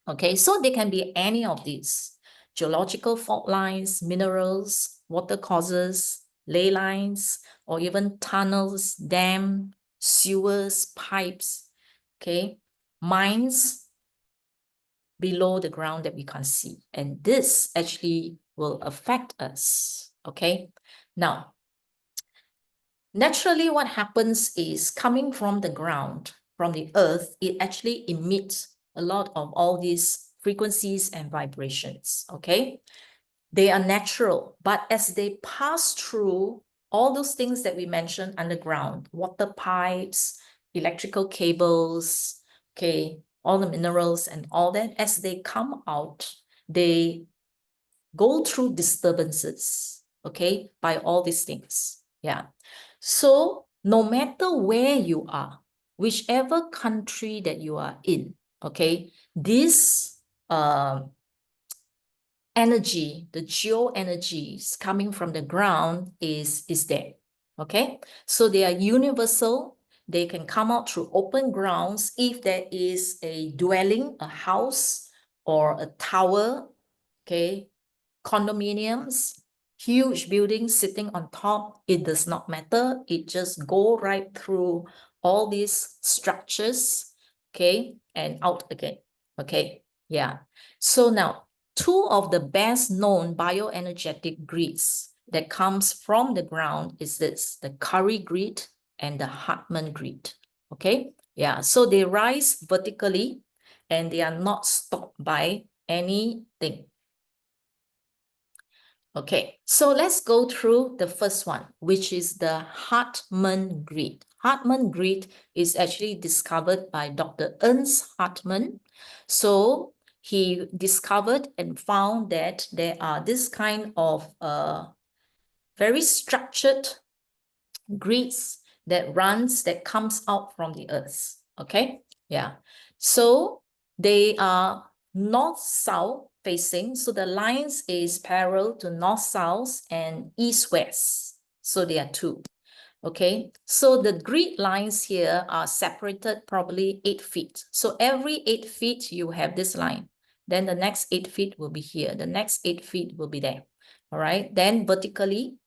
Speaker 1: okay? So they can be any of these: geological fault lines, minerals, water causes, ley lines, or even tunnels, dam, sewers, pipes, okay? Mines below the ground that we can't see. And this actually will affect us, okay? Now, naturally what happens is, coming from the ground, from the earth, it actually emits a lot of all these frequencies and vibrations, okay? They are natural, but as they pass through all those things that we mentioned underground, water pipes, electrical cables, okay, all the minerals and all that, as they come out, they go through disturbances, okay, by all these things. Yeah. So no matter where you are, whichever country that you are in, okay, this energy, the geo energies coming from the ground is there, okay? So they are universal. They can come out through open grounds. If there is a dwelling, a house, or a tower, okay, condominiums, huge buildings sitting on top, it does not matter. It just go right through all these structures, okay, and out again, okay, yeah. So now, two of the best known bioenergetic grids that comes from the ground is this, the Curry grid and the Hartman grid, okay, yeah. So they rise vertically and they are not stopped by anything. Okay, so let's go through the first one, which is the Hartman grid. Hartman grid is actually discovered by Dr. Ernst Hartman. So he discovered and found that there are this kind of very structured grids that comes out from the earth. Okay, yeah. So they are north-south facing. So the lines is parallel to north-south and east-west. So there are two. Okay, so the grid lines here are separated probably 8 feet. So every 8 feet you have this line. Then the next 8 feet will be here. The next 8 feet will be there. All right, then vertically,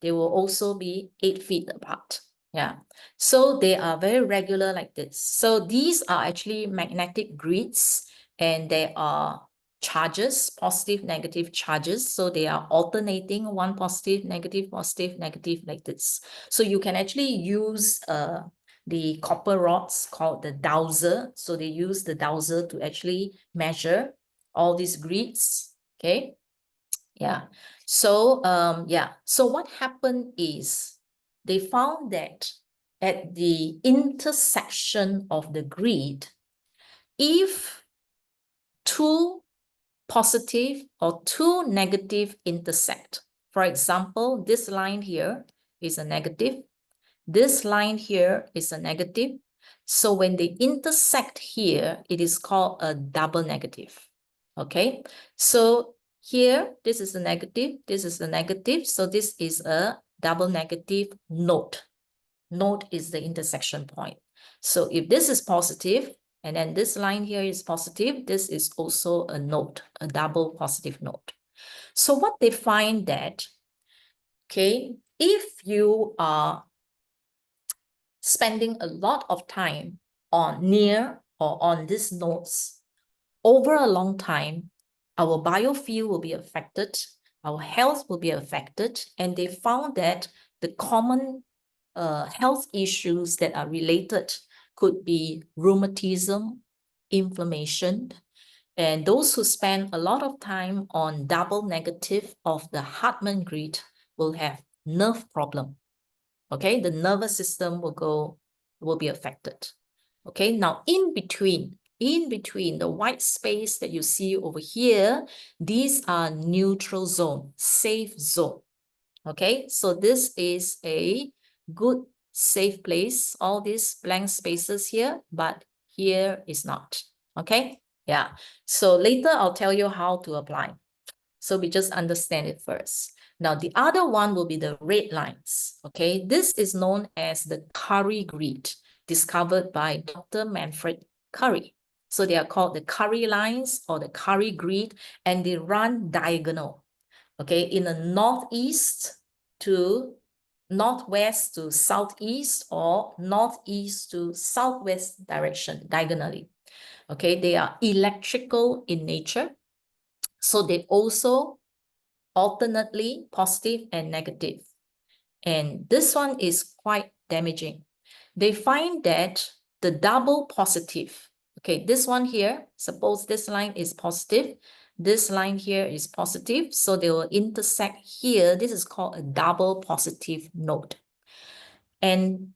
Speaker 1: they will also be 8 feet apart. Yeah, so they are very regular like this. So these are actually magnetic grids, and there are charges, positive, negative charges. So they are alternating, one positive, negative, like this. So you can actually use the copper rods called the dowser. So they use the dowser to actually measure all these grids. Okay. Yeah. So yeah. So what happened is they found that at the intersection of the grid, if two positive or two negative intersect, for example, this line here is a negative, this line here is a negative. So when they intersect here, it is called a double negative. Okay, so here, this is a negative, this is a negative. So this is a double negative node. Node is the intersection point. So if this is positive, and then this line here is positive, this is also a node, a double positive node. So what they find that, okay, if you are spending a lot of time on near or on these nodes over a long time, our biofield will be affected, our health will be affected, and they found that the common health issues that are related could be rheumatism, inflammation, and those who spend a lot of time on double negative of the Hartman grid will have nerve problem. Okay, the nervous system will be affected. Okay, now in between the white space that you see over here, these are neutral zone, safe zone. Okay, so this is a good safe place, all these blank spaces here, but here is not. Okay, yeah. So later I'll tell you how to apply. So we just understand it first. Now, the other one will be the red lines. Okay, this is known as the Curry grid, discovered by Dr. Manfred Curry. So they are called the Curry lines or the Curry grid, and they run diagonal. Okay, in the northeast to northwest to southeast or northeast to southwest direction, diagonally. Okay, they are electrical in nature. So they also alternately positive and negative. And this one is quite damaging. They find that the double positive, okay, this one here, suppose this line is positive, this line here is positive, so they will intersect here. This is called a double positive node. And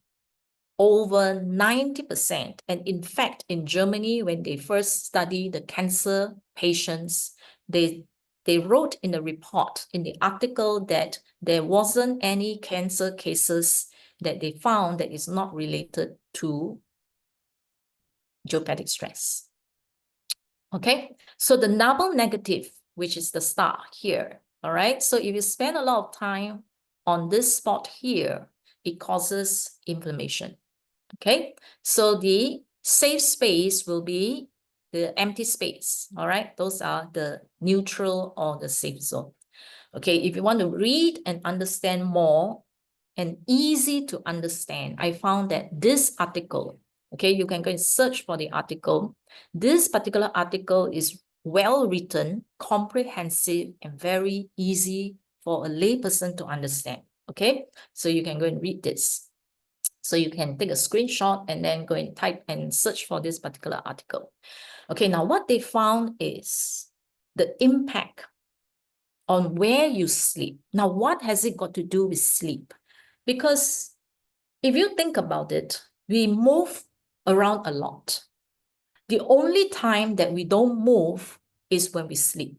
Speaker 1: over 90%, and in fact, in Germany, when they first studied the cancer patients, they wrote in the report, in the article, that there wasn't any cancer cases that they found that is not related to geopathic stress. Okay, so the double negative, which is the star here, all right? So if you spend a lot of time on this spot here, it causes inflammation. Okay, so the safe space will be the empty space. All right, those are the neutral or the safe zone. Okay, if you want to read and understand more and easy to understand, I found that this article, okay, you can go and search for the article. This particular article is well written, comprehensive, and very easy for a layperson to understand. Okay, so you can go and read this. So you can take a screenshot and then go and type and search for this particular article. Okay, now what they found is the impact on where you sleep. Now, what has it got to do with sleep? Because if you think about it, we move around a lot. The only time that we don't move is when we sleep.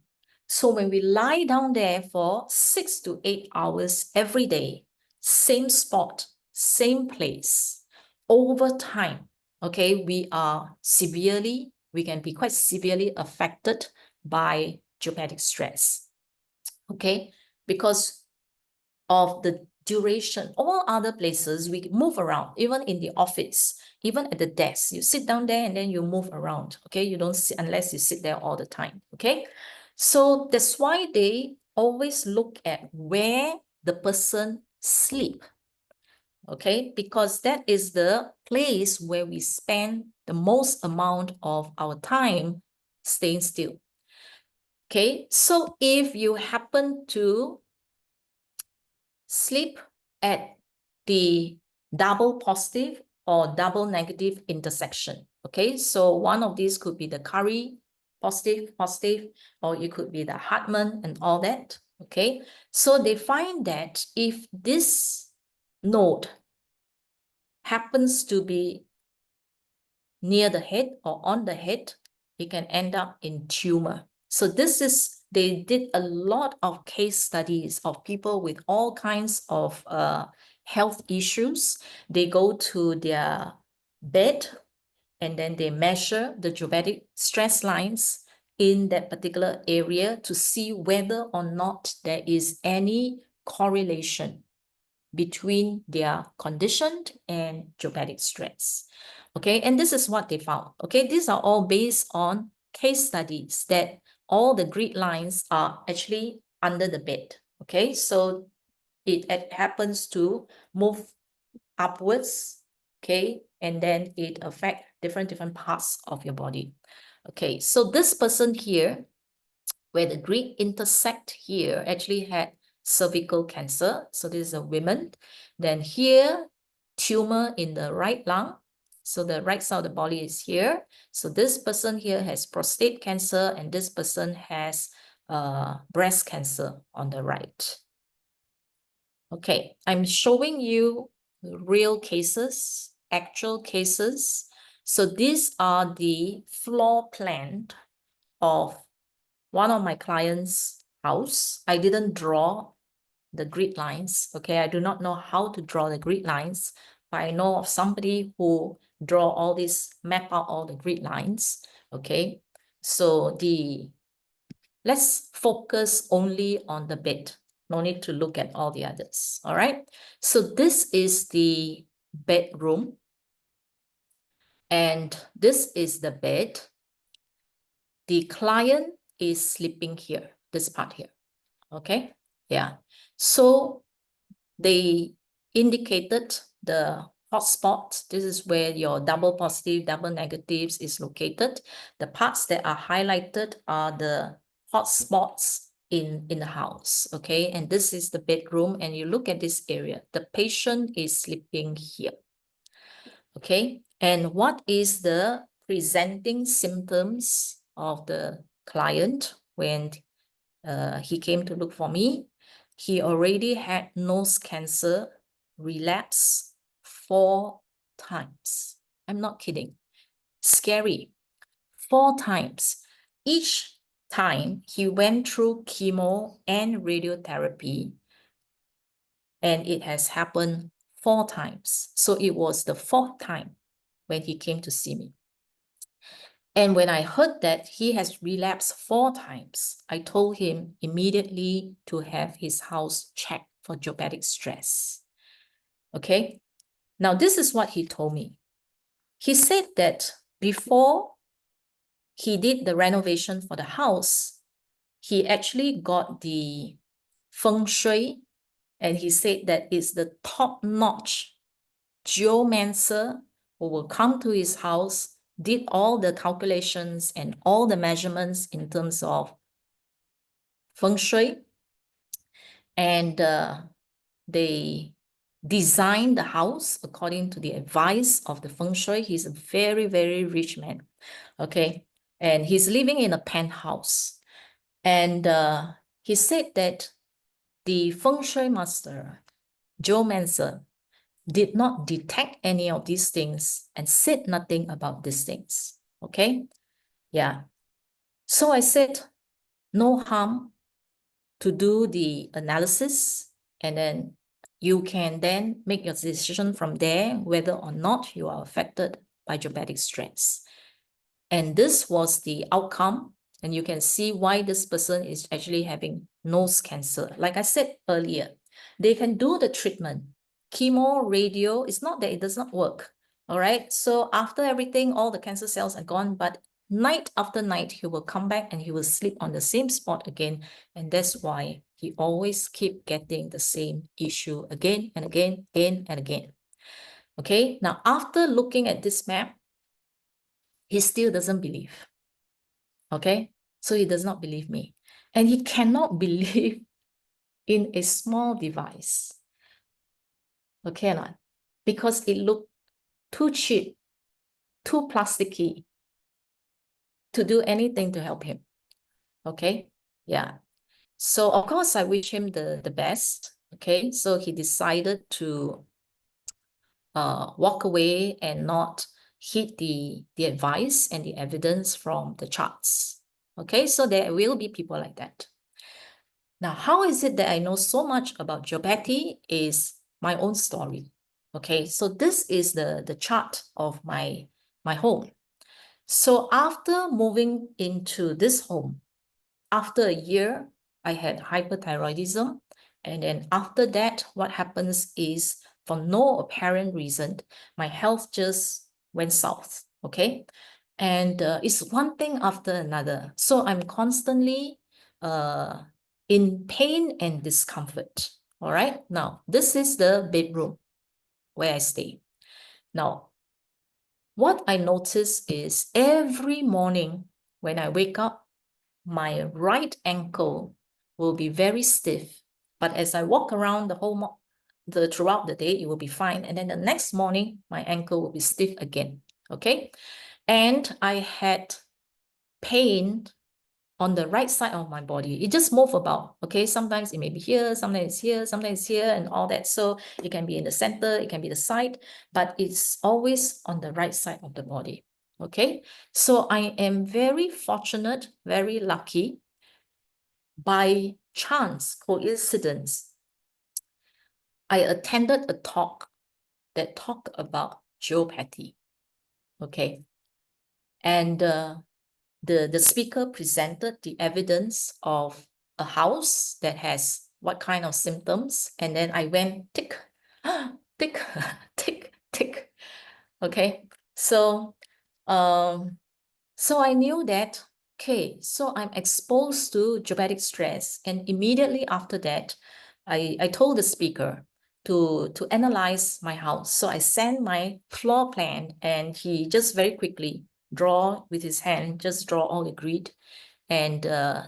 Speaker 1: So when we lie down there for 6 to 8 hours every day, same spot, same place, over time, okay, we can be quite severely affected by traumatic stress, okay, because of the duration. All other places, we move around, even in the office, even at the desk, you sit down there and then you move around, okay? You don't sit unless you sit there all the time, okay? So that's why they always look at where the person sleep, okay? Because that is the place where we spend the most amount of our time staying still, okay? So if you happen to sleep at the double positive or double negative intersection. Okay, so one of these could be the Curry positive, or it could be the Hartman and all that. Okay, so they find that if this node happens to be near the head or on the head, it can end up in tumor. So they did a lot of case studies of people with all kinds of health issues. They go to their bed and then they measure the traumatic stress lines in that particular area to see whether or not there is any correlation between their condition and traumatic stress. Okay, and this is what they found. Okay, these are all based on case studies that all the grid lines are actually under the bed. Okay, so it happens to move upwards, okay, and then it affects different parts of your body. Okay, so this person here, where the grid intersect here, actually had cervical cancer. So this is a woman. Then here, tumor in the right lung. So the right side of the body is here. So this person here has prostate cancer, and this person has breast cancer on the right. Okay, I'm showing you real cases, actual cases. So these are the floor plan of one of my clients' house. I didn't draw the grid lines, okay? I do not know how to draw the grid lines, but I know of somebody who draw all this, map out all the grid lines, okay? So let's focus only on the bed. No need to look at all the others, all right? So this is the bedroom, and this is the bed. The client is sleeping here, this part here, okay? Yeah, so they indicated the hotspot. This is where your double positive, double negatives is located. The parts that are highlighted are the hotspots in the house, okay? And this is the bedroom, and you look at this area. The patient is sleeping here, okay? And what is the presenting symptoms of the client when he came to look for me? He already had nose cancer relapse 4 times. I'm not kidding. Scary. 4 times. Each time he went through chemo and radiotherapy, and it has happened 4 times. So it was the 4th time when he came to see me. And when I heard that he has relapsed 4 times, I told him immediately to have his house checked for traumatic stress. Okay, now this is what he told me. He said that before he did the renovation for the house, he actually got the feng shui, and he said that it's the top-notch geomancer who will come to his house, did all the calculations and all the measurements in terms of feng shui, and they designed the house according to the advice of the feng shui. He's a very, very rich man, okay? And he's living in a penthouse. And he said that the feng shui master, geomancer, did not detect any of these things and said nothing about these things, okay? Yeah. So I said, no harm to do the analysis, and then you can then make your decision from there whether or not you are affected by geometric stress. And this was the outcome, and you can see why this person is actually having nose cancer. Like I said earlier, they can do the treatment, chemo, radio. It's not that it does not work, all right? So after everything, all the cancer cells are gone, but night after night, he will come back and he will sleep on the same spot again. And that's why he always keep getting the same issue again and again, again and again. Okay, now after looking at this map, he still doesn't believe. Okay, so he does not believe me. And he cannot believe in a small device. Okay or not? Because it looked too cheap, too plasticky to do anything to help him. Okay, yeah. So of course I wish him the best. Okay, so he decided to walk away and not heed the advice and the evidence from the charts. Okay, so there will be people like that. Now, how is it that I know so much about geopathy is my own story. Okay, so this is the chart of my home. So after moving into this home, after a year, I had hyperthyroidism. And then after that, what happens is, for no apparent reason, my health just went south, okay? And it's one thing after another. So I'm constantly in pain and discomfort, all right? Now, this is the bedroom where I stay. Now, what I notice is every morning when I wake up, my right ankle will be very stiff. But as I walk around throughout the day, it will be fine. And then the next morning, my ankle will be stiff again, okay? And I had pain on the right side of my body. It just moves about, okay? Sometimes it may be here, sometimes it's here, sometimes it's here, and all that. So it can be in the center, it can be the side, but it's always on the right side of the body, okay? So I am very fortunate, very lucky. By chance, coincidence, I attended a talk that talked about geopathy, okay? And the speaker presented the evidence of a house that has what kind of symptoms, and then I went tick, tick, tick, tick. Okay, so I knew that, okay, so I'm exposed to geometric stress, and immediately after that, I told the speaker to analyze my house. So I sent my floor plan, and he just very quickly draw with his hand, just draw all the grid. And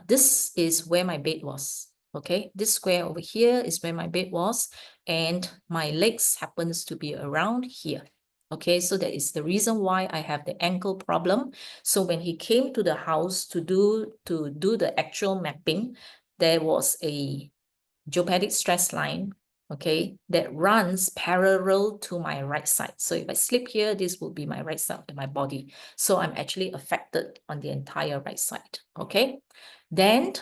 Speaker 1: this is where my bed was. Okay, this square over here is where my bed was, and my legs happens to be around here. Okay, so that is the reason why I have the ankle problem. So when he came to the house to do the actual mapping, there was a geopathic stress line, okay, that runs parallel to my right side. So if I sleep here, this will be my right side of my body. So I'm actually affected on the entire right side, okay? Then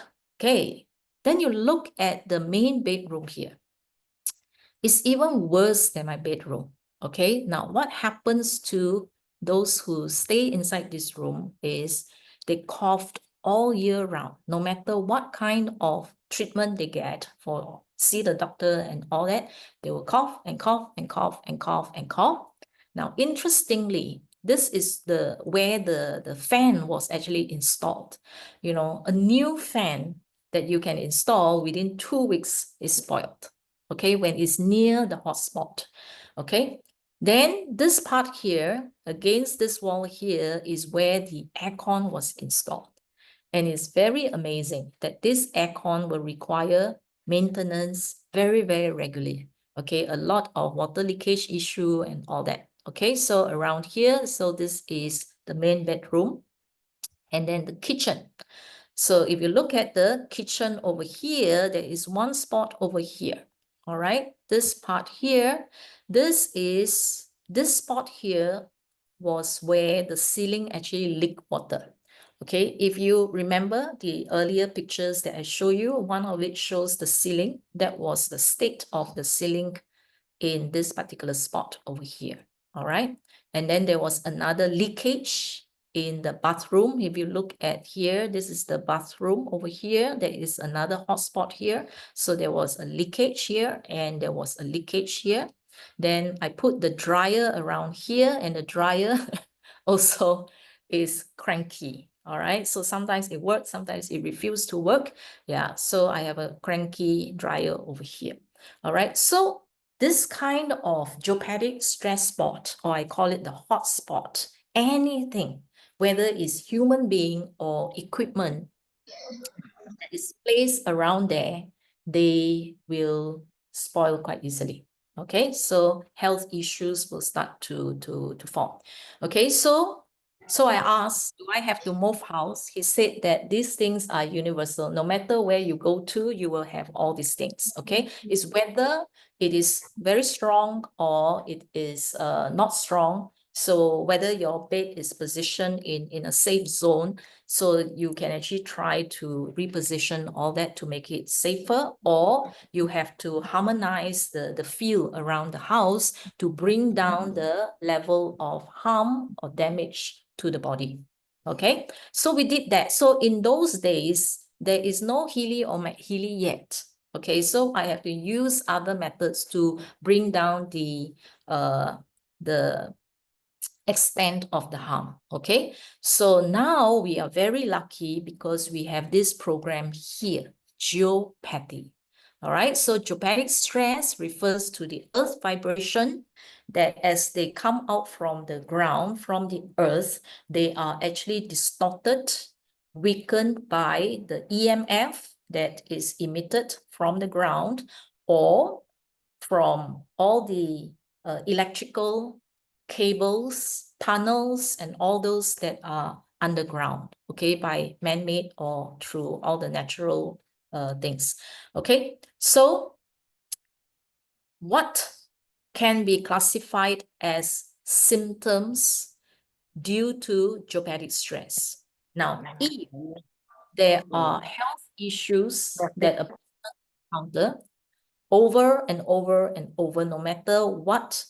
Speaker 1: you look at the main bedroom here. It's even worse than my bedroom, okay? Now, what happens to those who stay inside this room is they coughed all year round, no matter what kind of treatment they get for see the doctor and all that, they will cough and cough and cough and cough and cough. Now, interestingly, this is where the fan was actually installed. You know, a new fan that you can install within 2 weeks is spoiled. Okay, when it's near the hotspot. Okay, then this part here, against this wall here, is where the aircon was installed. And it's very amazing that this aircon will require maintenance very, very regularly. Okay, a lot of water leakage issue and all that. Okay, so around here, so this is the main bedroom and then the kitchen. So if you look at the kitchen over here, there is one spot over here. All right, this part here, this spot here was where the ceiling actually leaked water. Okay, if you remember the earlier pictures that I show you, one of it shows the ceiling. That was the state of the ceiling in this particular spot over here. All right, and then there was another leakage in the bathroom. If you look at here, this is the bathroom over here. There is another hotspot here. So there was a leakage here and there was a leakage here. Then I put the dryer around here, and the dryer also is cranky. All right, so sometimes it works, sometimes it refuses to work. Yeah, so I have a cranky dryer over here. All right, so this kind of geopathic stress spot, or I call it the hot spot, anything, whether it's human being or equipment that is placed around there, they will spoil quite easily. Okay, so health issues will start to form. Okay, so I asked, do I have to move house? He said that these things are universal. No matter where you go to, you will have all these things. Okay, it's whether it is very strong or it is not strong. So whether your bed is positioned in a safe zone, so you can actually try to reposition all that to make it safer, or you have to harmonize the feel around the house to bring down the level of harm or damage to the body. Okay, so we did that. So in those days, there is no Healy or MAGHEALY yet. Okay, so I have to use other methods to bring down the extent of the harm. Okay, so now we are very lucky because we have this program here, geopathy. All right, so geopathic stress refers to the earth vibration that as they come out from the ground, from the earth, they are actually distorted, weakened by the EMF that is emitted from the ground, or from all the electrical cables, tunnels, and all those that are underground, okay, by man-made or through all the natural things. Okay, so what can be classified as symptoms due to geopathic stress? Now, if there are health issues that a person encounter over and over and over, no matter what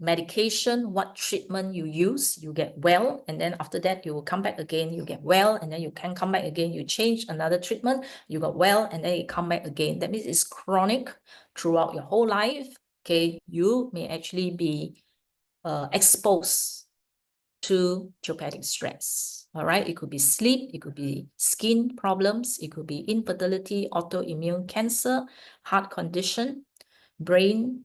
Speaker 1: medication, what treatment you use, you get well, and then after that you will come back again, you get well, and then you can come back again, you change another treatment, you got well, and then you come back again. That means it's chronic throughout your whole life. Okay, you may actually be exposed to geopathic stress. All right, it could be sleep, it could be skin problems, it could be infertility, autoimmune cancer, heart condition, brain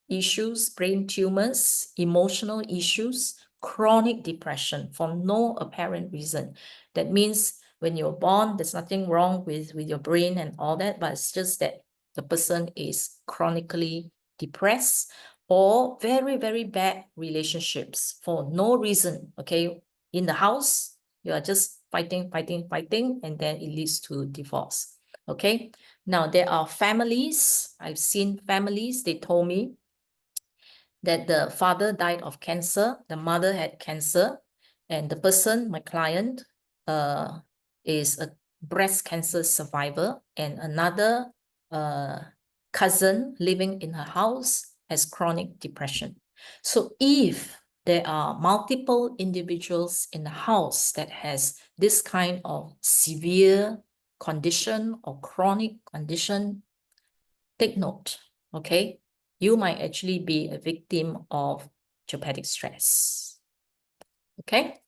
Speaker 1: issues, brain tumors, emotional issues, chronic depression for no apparent reason. That means when you're born, there's nothing wrong with your brain and all that, but it's just that the person is chronically depressed, or very, very bad relationships for no reason. Okay, in the house, you are just fighting, and then it leads to divorce. Okay, now there are families, I've seen families, they told me that the father died of cancer, the mother had cancer, and the person, my client, is a breast cancer survivor, and another cousin living in her house has chronic depression. So if there are multiple individuals in the house that has this kind of severe condition or chronic condition, take note, okay? You might actually be a victim of geopathic stress. Okay.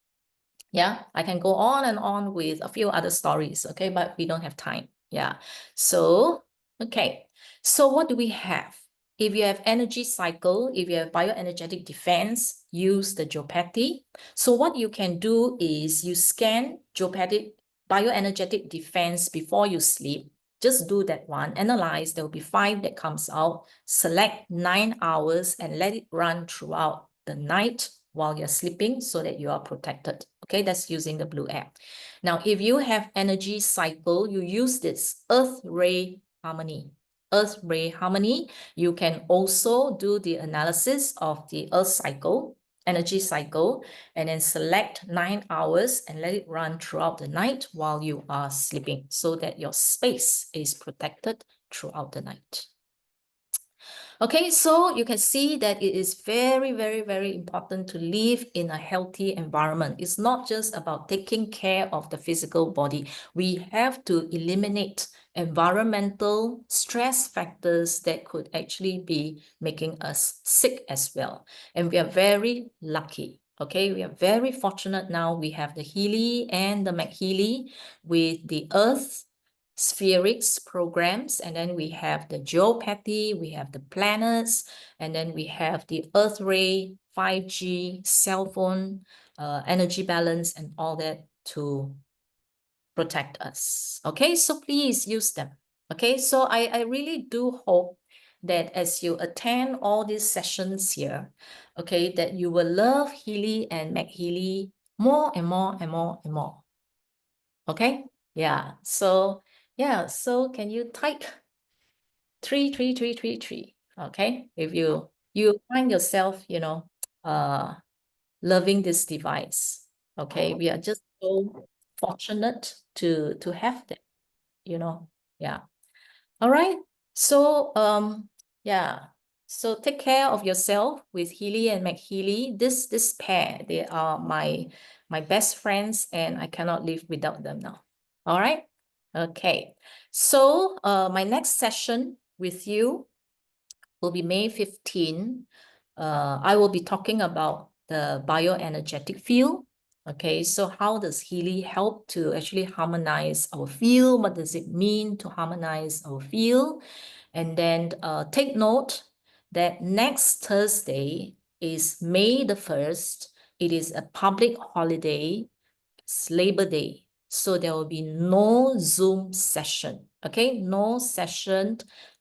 Speaker 1: Yeah, I can go on and on with a few other stories, okay, but we don't have time. Yeah. So, okay. So what do we have? If you have energy cycle, if you have bioenergetic defense, use the geopathy. So what you can do is you scan geopathic bioenergetic defense before you sleep. Just do that one, analyze, there will be 5 that comes out, select 9 hours and let it run throughout the night while you're sleeping so that you are protected. Okay, that's using the blue app. Now, if you have energy cycle, you use this Earth Ray Harmony. Earth Ray Harmony, you can also do the analysis of the Earth cycle, energy cycle, and then select 9 hours and let it run throughout the night while you are sleeping so that your space is protected throughout the night. Okay, so you can see that it is very, very, very important to live in a healthy environment. It's not just about taking care of the physical body. We have to eliminate environmental stress factors that could actually be making us sick as well. And we are very lucky. Okay, we are very fortunate now. We have the Healy and the MAGHEALY with the Earth spherics programs, and then we have the geopathy, we have the planets, and then we have the Earth Ray, 5G, cell phone, energy balance, and all that to protect us. Okay, so please use them. Okay, so I really do hope that as you attend all these sessions here, okay, that you will love Healy and MAGHEALY more and more and more and more. Okay, yeah, so can you type 33333? Okay, if you find yourself, loving this device. Okay, we are just so fortunate to have that, yeah. All right. So so take care of yourself with Healy and MAGHEALY. This pair, they are my best friends, and I cannot live without them now. All right. Okay. So my next session with you will be May 15. I will be talking about the bioenergetic field. Okay, so how does Healy help to actually harmonize our field? What does it mean to harmonize our field? And then take note that next Thursday is May the 1st. It is a public holiday. It's Labor Day. So there will be no Zoom session. Okay, no session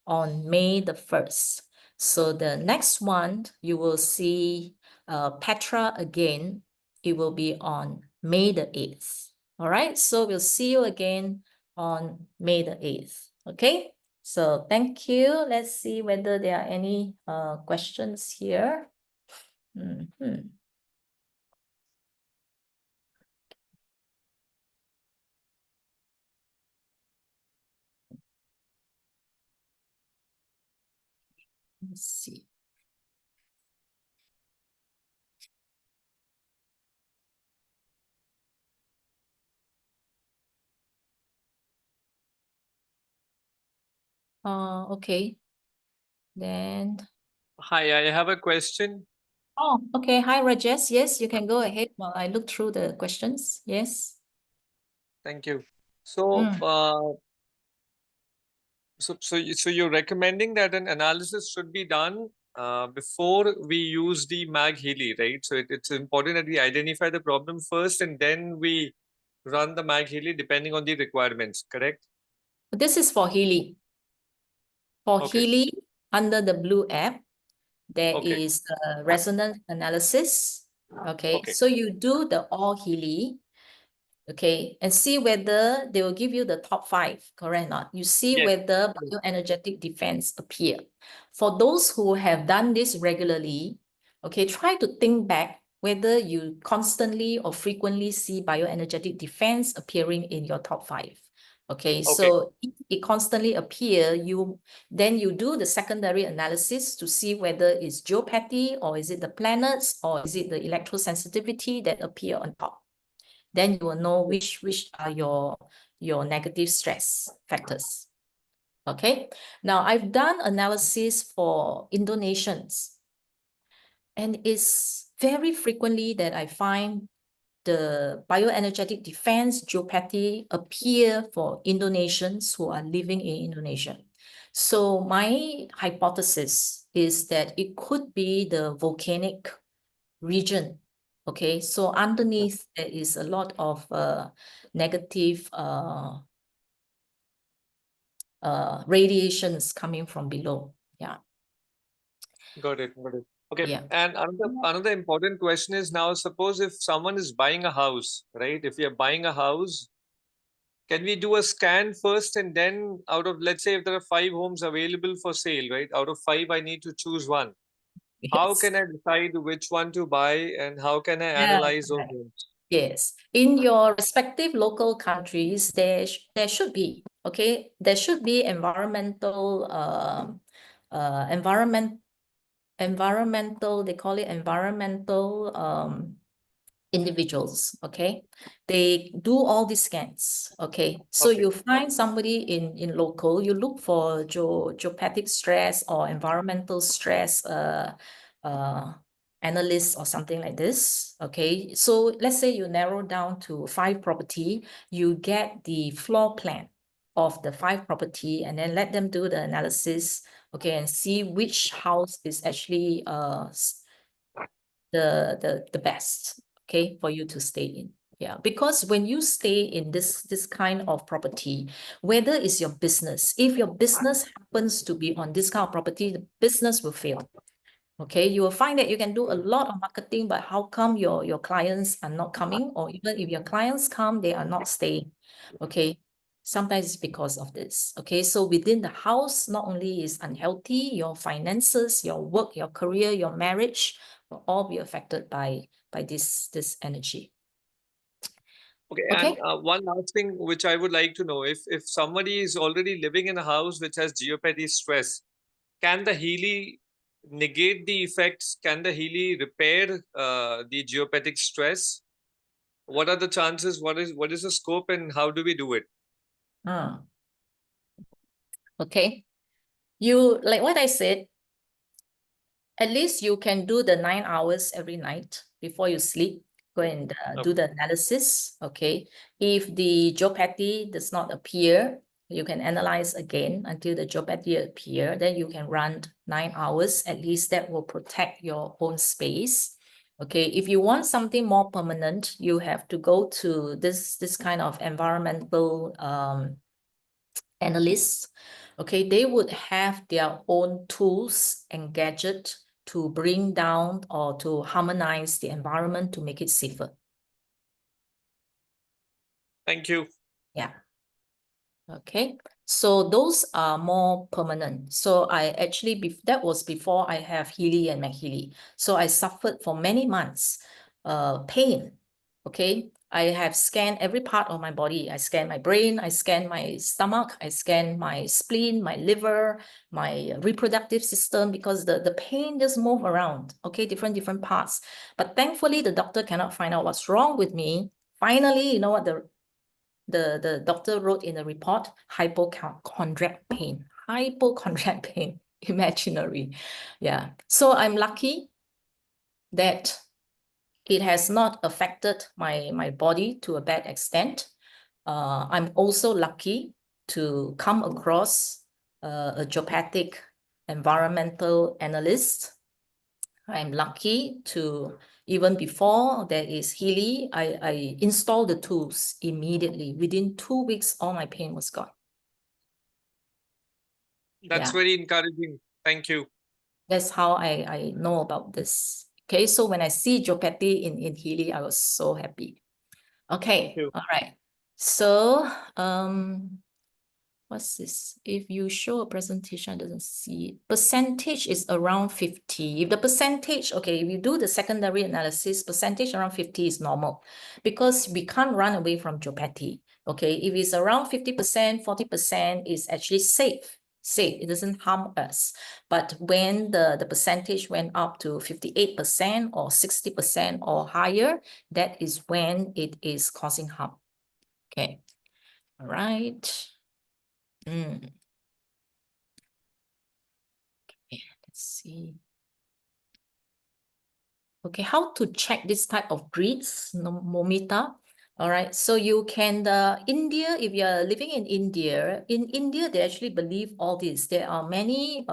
Speaker 1: on May the 1st. So the next one, you will see Petra again. It will be on May the 8th. All right, so we'll see you again on May the 8th. Okay, so thank you. Let's see whether there are any questions here. Let's see. Okay. Then.
Speaker 2: Hi, I have a question.
Speaker 1: Oh, okay. Hi, Rajesh. Yes, you can go ahead while I look through the questions. Yes.
Speaker 2: Thank you. So, so you're recommending that an analysis should be done before we use the MAGHEALY, right? So it's important that we identify the problem first and then we run the MAGHEALY depending on the requirements, correct?
Speaker 1: This is for Healy. For
Speaker 2: Okay.
Speaker 1: Healy, under the blue app, there
Speaker 2: Okay.
Speaker 1: is a resonance analysis. Okay.
Speaker 2: Okay.
Speaker 1: So you do the all Healy. Okay, and see whether they will give you the top 5, correct or not? You see
Speaker 2: Yes.
Speaker 1: whether bioenergetic defense appear. For those who have done this regularly, okay, try to think back whether you constantly or frequently see bioenergetic defense appearing in your top 5. Okay, so if it constantly appear, then you do the secondary analysis to see whether it's geopathy or is it the planets or is it the electrosensitivity that appear on top. Then you will know which are your negative stress factors. Okay. Now I've done analysis for Indonesians, and it's very frequently that I find the bioenergetic defense, geopathy appear for Indonesians who are living in Indonesia. So my hypothesis is that it could be the volcanic region. Okay, so underneath there is a lot of negative radiations coming from below. Yeah.
Speaker 2: Got it. Got it. Okay.
Speaker 1: Yeah.
Speaker 2: And another important question is now, suppose if someone is buying a house, right? If you're buying a house, can we do a scan first and then out of, let's say if there are 5 homes available for sale, right? Out of 5, I need to choose one. How
Speaker 1: Yes.
Speaker 2: can I decide which one to buy and how can I
Speaker 1: Yeah.
Speaker 2: analyze those homes?
Speaker 1: Yes. In your respective local countries, there should be, okay, there should be environmental environmental, they call it environmental individuals, okay? They do all these scans, okay? So
Speaker 2: Okay.
Speaker 1: you find somebody in local, you look for geopathic stress or environmental stress analyst or something like this, okay? So let's say you narrow down to 5 property, you get the floor plan of the 5 property and then let them do the analysis, okay, and see which house is actually the best, okay, for you to stay in. Yeah, because when you stay in this kind of property, whether it's your business, if your business happens to be on this kind of property, the business will fail. Okay, you will find that you can do a lot of marketing, but how come your clients are not coming? Or even if your clients come, they are not staying. Okay, sometimes it's because of this. Okay, so within the house, not only is unhealthy, your finances, your work, your career, your marriage will all be affected by this energy.
Speaker 2: Okay,
Speaker 1: Okay.
Speaker 2: and one last thing which I would like to know, if somebody is already living in a house which has geopathy stress, can the Healy negate the effects? Can the Healy repair the geopathic stress? What are the chances? What is the scope, and how do we do it?
Speaker 1: Okay. You, like what I said, at least you can do the 9 hours every night before you sleep. Go and do the analysis. Okay. If the geopathy does not appear, you can analyze again until the geopathy appear. Then you can run 9 hours. At least that will protect your own space. Okay. If you want something more permanent, you have to go to this kind of environmental analysts. Okay, they would have their own tools and gadget to bring down or to harmonize the environment to make it safer.
Speaker 2: Thank you.
Speaker 1: Yeah. Okay, so those are more permanent. So I actually, that was before I have Healy and MAGHEALY. So I suffered for many months pain. Okay, I have scanned every part of my body. I scan my brain, I scan my stomach, I scan my spleen, my liver, my reproductive system, because the pain just move around, okay, different parts. But thankfully, the doctor cannot find out what's wrong with me. Finally, you know what the doctor wrote in the report? Hypochondriac pain. Hypochondriac pain, imaginary. Yeah. So I'm lucky that it has not affected my body to a bad extent. I'm also lucky to come across a geopathic environmental analyst. I'm lucky to, even before there is Healy, I installed the tools immediately. Within 2 weeks, all my pain was gone.
Speaker 2: That's very encouraging. Thank you.
Speaker 1: That's how I know about this. Okay, so when I see geopathy in Healy, I was so happy. Okay, all right. So, what's this? If you show a presentation, I doesn't see it. Percentage is around 50. If the percentage, okay, if you do the secondary analysis, percentage around 50 is normal because we can't run away from geopathy. Okay, if it's around 50%, 40% is actually safe. It doesn't harm us. But when the percentage went up to 58% or 60% or higher, that is when it is causing harm. Okay, all right. Okay, let's see. Okay, how to check this type of breeds, momita. All right, so you can, India, if you're living in India, they actually believe all this. There are many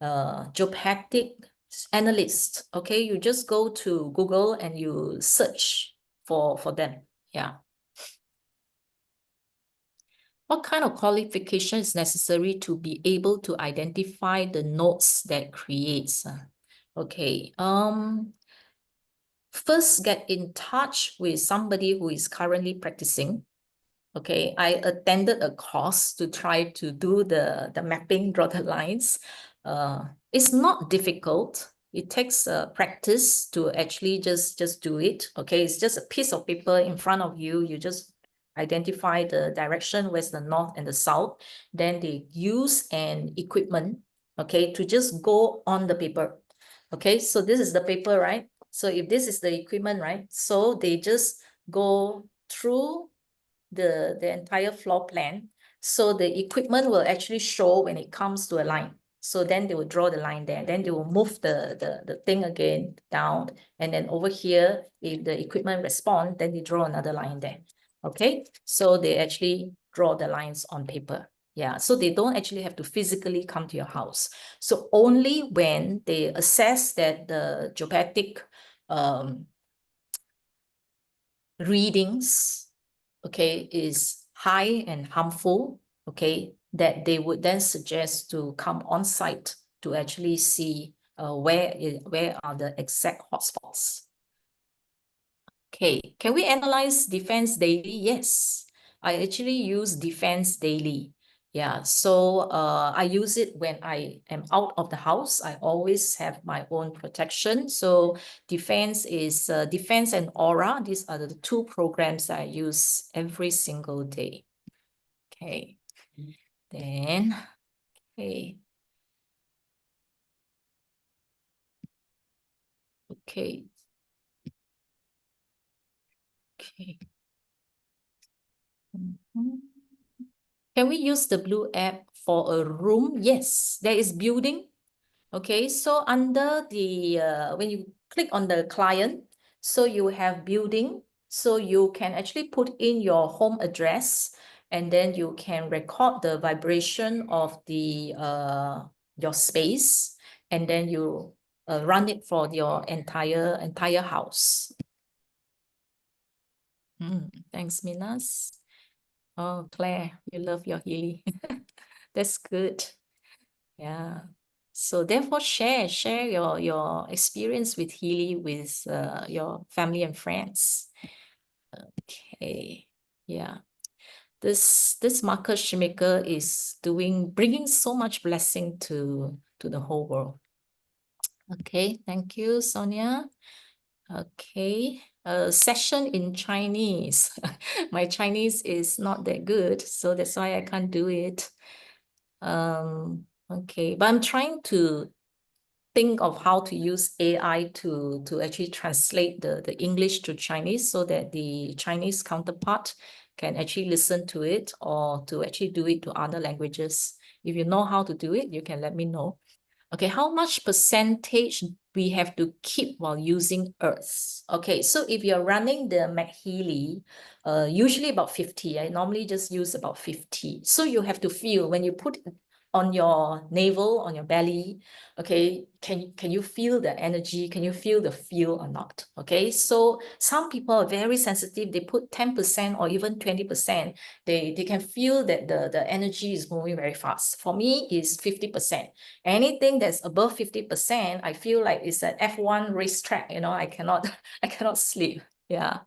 Speaker 1: geopathic analysts. Okay, you just go to Google and you search for them. Yeah. What kind of qualification is necessary to be able to identify the nodes that creates? Okay. First, get in touch with somebody who is currently practicing. Okay, I attended a course to try to do the mapping, draw the lines. It's not difficult. It takes practice to actually just do it. Okay, it's just a piece of paper in front of you. You just identify the direction, where's the north and the south. Then they use an equipment, okay, to just go on the paper. Okay, so this is the paper, right? So if this is the equipment, right? So they just go through the entire floor plan. So the equipment will actually show when it comes to a line. So then they will draw the line there. Then they will move the thing again down. And then over here, if the equipment responds, then they draw another line there. Okay, so they actually draw the lines on paper. Yeah, so they don't actually have to physically come to your house. So only when they assess that the geopathic readings, okay, is high and harmful, okay, that they would then suggest to come on site to actually see where are the exact hotspots. Okay, can we analyze Defense Daily? Yes, I actually use Defense Daily. Yeah, so I use it when I am out of the house. I always have my own protection. So Defense is Defense and Aura. These are the two programs I use every single day. Okay, then, okay. Okay. Okay. Can we use the Blue app for a room? Yes, there is building. Okay, so under the, when you click on the client, so you have building, so you can actually put in your home address and then you can record the vibration of the, your space and then you run it for your entire house. Thanks, Minas. Oh, Claire, you love your Healy. That's good. Yeah. So therefore, share your experience with Healy with your family and friends. Okay. Yeah. This Marcus Shoemaker is bringing so much blessing to the whole world. Okay. Thank you, Sonia. Okay. A session in Chinese. My Chinese is not that good, so that's why I can't do it. Okay, but I'm trying to think of how to use AI to actually translate the English to Chinese so that the Chinese counterpart can actually listen to it or to actually do it to other languages. If you know how to do it, you can let me know. Okay, how much percentage we have to keep while using Earth? Okay, so if you're running the MAGHEALY, usually about 50. I normally just use about 50. So you have to feel when you put on your navel, on your belly, okay, can you feel the energy? Can you feel the feel or not? Okay, so some people are very sensitive. They put 10% or even 20%. They can feel that the energy is moving very fast. For me, it's 50%. Anything that's above 50%, I feel like it's an F1 racetrack, you know, I cannot sleep. Yeah.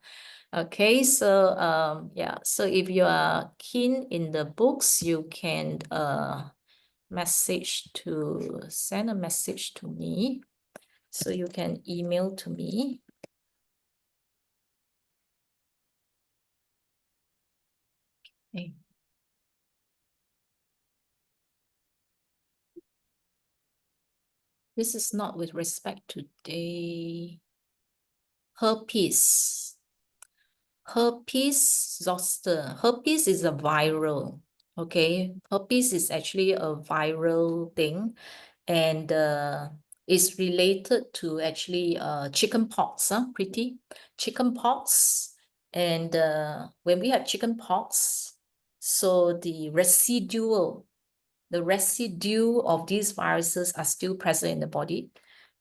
Speaker 1: Okay, so yeah, so if you are keen in the books, you can send a message to me. So you can email to me. Okay. This is not with respect to herpes. Herpes zoster. Herpes is a viral. Okay, herpes is actually a viral thing, and is related to actually chicken pox, pretty chicken pox. And when we have chicken pox, so the residue of these viruses are still present in the body.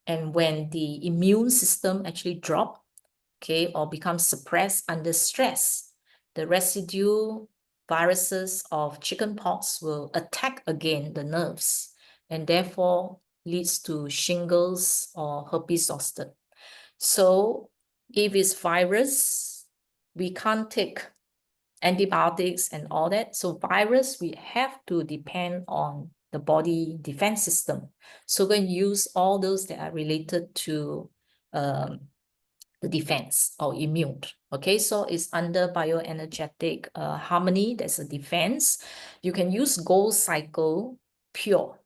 Speaker 1: And when the immune system actually drop, okay, or becomes suppressed under stress, the residue viruses of chickenpox will attack again the nerves and therefore leads to shingles or herpes zoster. So if it's virus, we can't take antibiotics and all that. So virus, we have to depend on the body defense system. So we're going to use all those that are related to the defense or immune. Okay, so it's under bioenergetic harmony. There's a defense. You can use Gold Cycle Pure,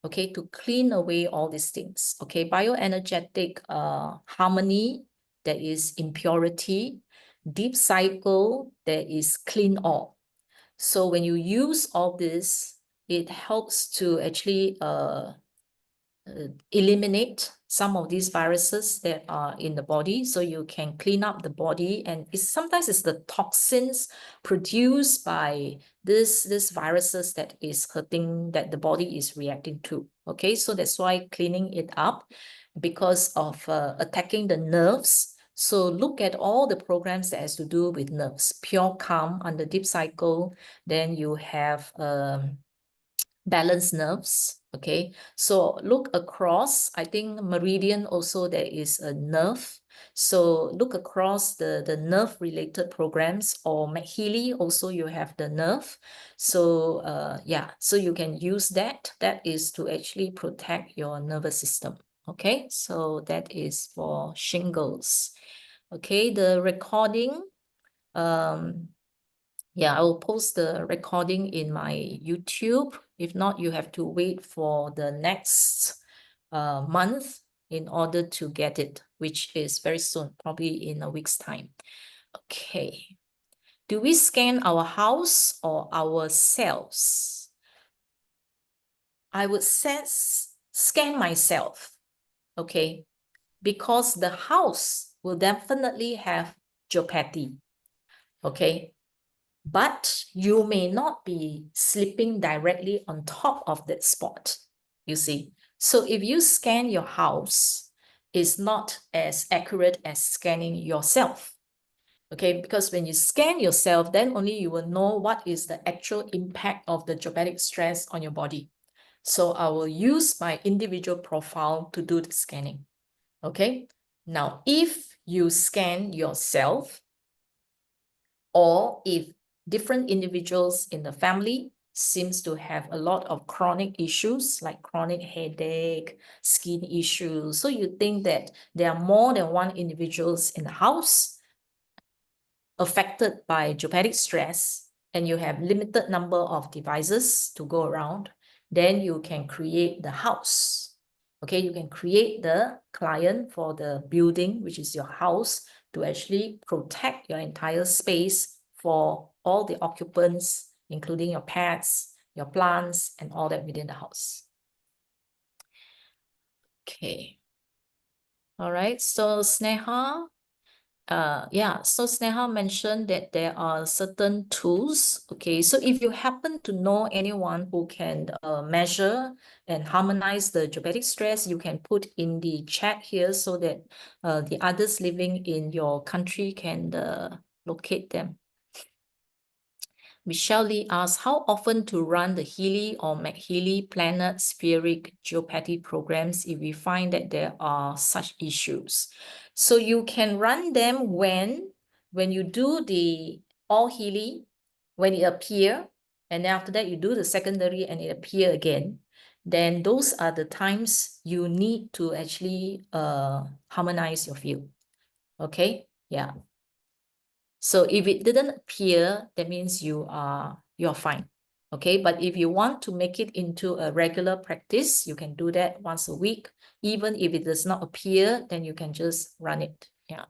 Speaker 1: okay, to clean away all these things. Okay, bioenergetic harmony, there is impurity. Deep Cycle, there is clean all. So when you use all this, it helps to actually eliminate some of these viruses that are in the body, so you can clean up the body. And sometimes it's the toxins produced by this viruses that is hurting, that the body is reacting to. Okay, so that's why cleaning it up, because of attacking the nerves. So look at all the programs that has to do with nerves. Pure Calm under Deep Cycle. Then you have balanced nerves. Okay, so look across. I think meridian also there is a nerve. So look across the nerve related programs, or MAGHEALY also you have the nerve. So yeah, so you can use that. That is to actually protect your nervous system. Okay, so that is for shingles. Okay, the recording, yeah, I will post the recording in my YouTube. If not, you have to wait for the next month in order to get it, which is very soon, probably in a week's time. Okay. Do we scan our house or ourselves? I would say scan myself, okay? Because the house will definitely have geopathy, okay? But you may not be sleeping directly on top of that spot, you see. So if you scan your house, it's not as accurate as scanning yourself, okay? Because when you scan yourself, then only you will know what is the actual impact of the geopatic stress on your body. So I will use my individual profile to do the scanning, okay? Now, if you scan yourself, or if different individuals in the family seems to have a lot of chronic issues like chronic headache, skin issues, so you think that there are more than one individuals in the house affected by geopatic stress, and you have limited number of devices to go around, then you can create the house. Okay, you can create the client for the building, which is your house, to actually protect your entire space for all the occupants, including your pets, your plants, and all that within the house. Okay. All right, so Sneha, yeah, so Sneha mentioned that there are certain tools. Okay, so if you happen to know anyone who can measure and harmonize the geopatic stress, you can put in the chat here so that the others living in your country can locate them. Michelle Lee asks, how often to run the Healy or MAGHEALY planet spheric geopathy programs if we find that there are such issues? So you can run them when you do the all Healy, when it appear, and then after that you do the secondary and it appear again. Then those are the times you need to actually harmonize your field. Okay, yeah. So if it didn't appear, that means you're fine. Okay, but if you want to make it into a regular practice, you can do that once a week. Even if it does not appear, then you can just run it. Yeah.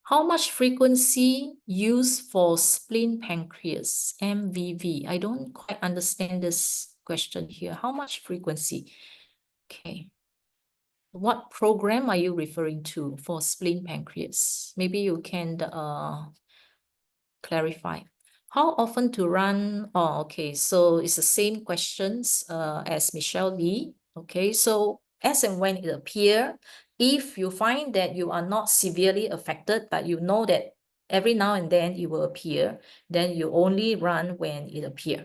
Speaker 1: How much frequency used for spleen pancreas, MVV? I don't quite understand this question here. How much frequency? Okay. What program are you referring to for spleen pancreas? Maybe you can clarify. How often to run? Oh, okay. So it's the same questions as Michelle Lee. Okay. So as and when it appears, if you find that you are not severely affected, but you know that every now and then it will appear, then you only run when it appears.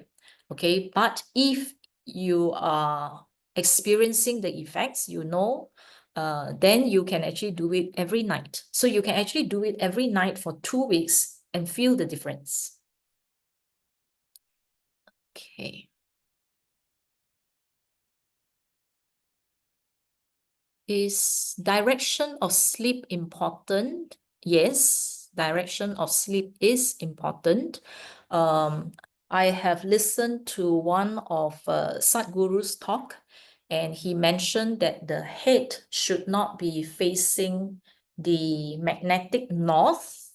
Speaker 1: Okay. But if you are experiencing the effects, you know, then you can actually do it every night. So you can actually do it every night for 2 weeks and feel the difference. Okay. Is direction of sleep important? Yes, direction of sleep is important. I have listened to one of Sadhguru's talk, and he mentioned that the head should not be facing the magnetic north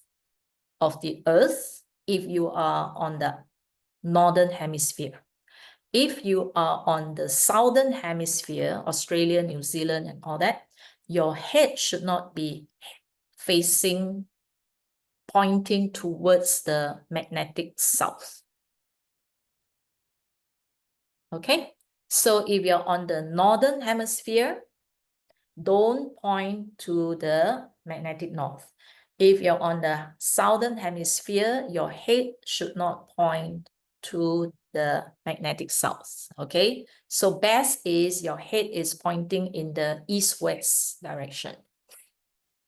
Speaker 1: of the earth if you are on the northern hemisphere. If you are on the southern hemisphere, Australia, New Zealand, and all that, your head should not be facing, pointing towards the magnetic south. Okay, so if you're on the northern hemisphere, don't point to the magnetic north. If you're on the southern hemisphere, your head should not point to the magnetic south. Okay, so best is your head is pointing in the east-west direction.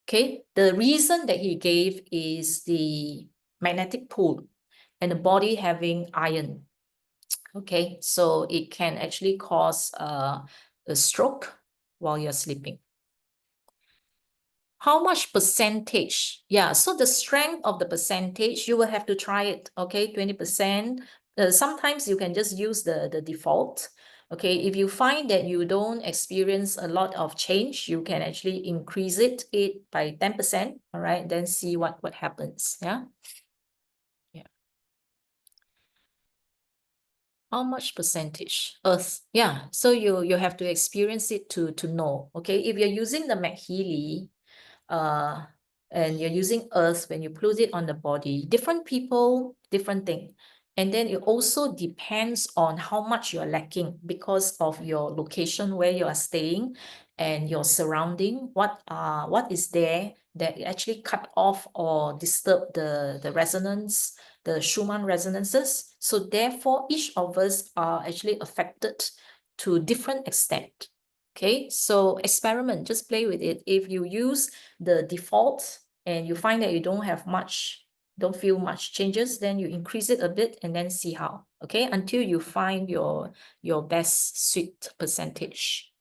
Speaker 1: Okay, the reason that he gave is the magnetic pull and the body having iron. Okay, so it can actually cause a stroke while you're sleeping. How much percentage? Yeah, so the strength of the percentage, you will have to try it, okay, 20%. Sometimes you can just use the default. Okay, if you find that you don't experience a lot of change, you can actually increase it by 10%, all right, then see what happens, yeah? Yeah. How much percentage? Earth, yeah, so you have to experience it to know, okay? If you're using the MAGHEALY, and you're using earth when you put it on the body, different people, different thing. And then it also depends on how much you're lacking because of your location where you are staying and your surrounding, what is there that actually cut off or disturb the resonance, the Schumann resonances. So therefore, each of us are actually affected to different extent. Okay, so experiment, just play with it. If you use the default and you find that you don't feel much changes, then you increase it a bit and then see how, okay, until you find your best sweet percentage.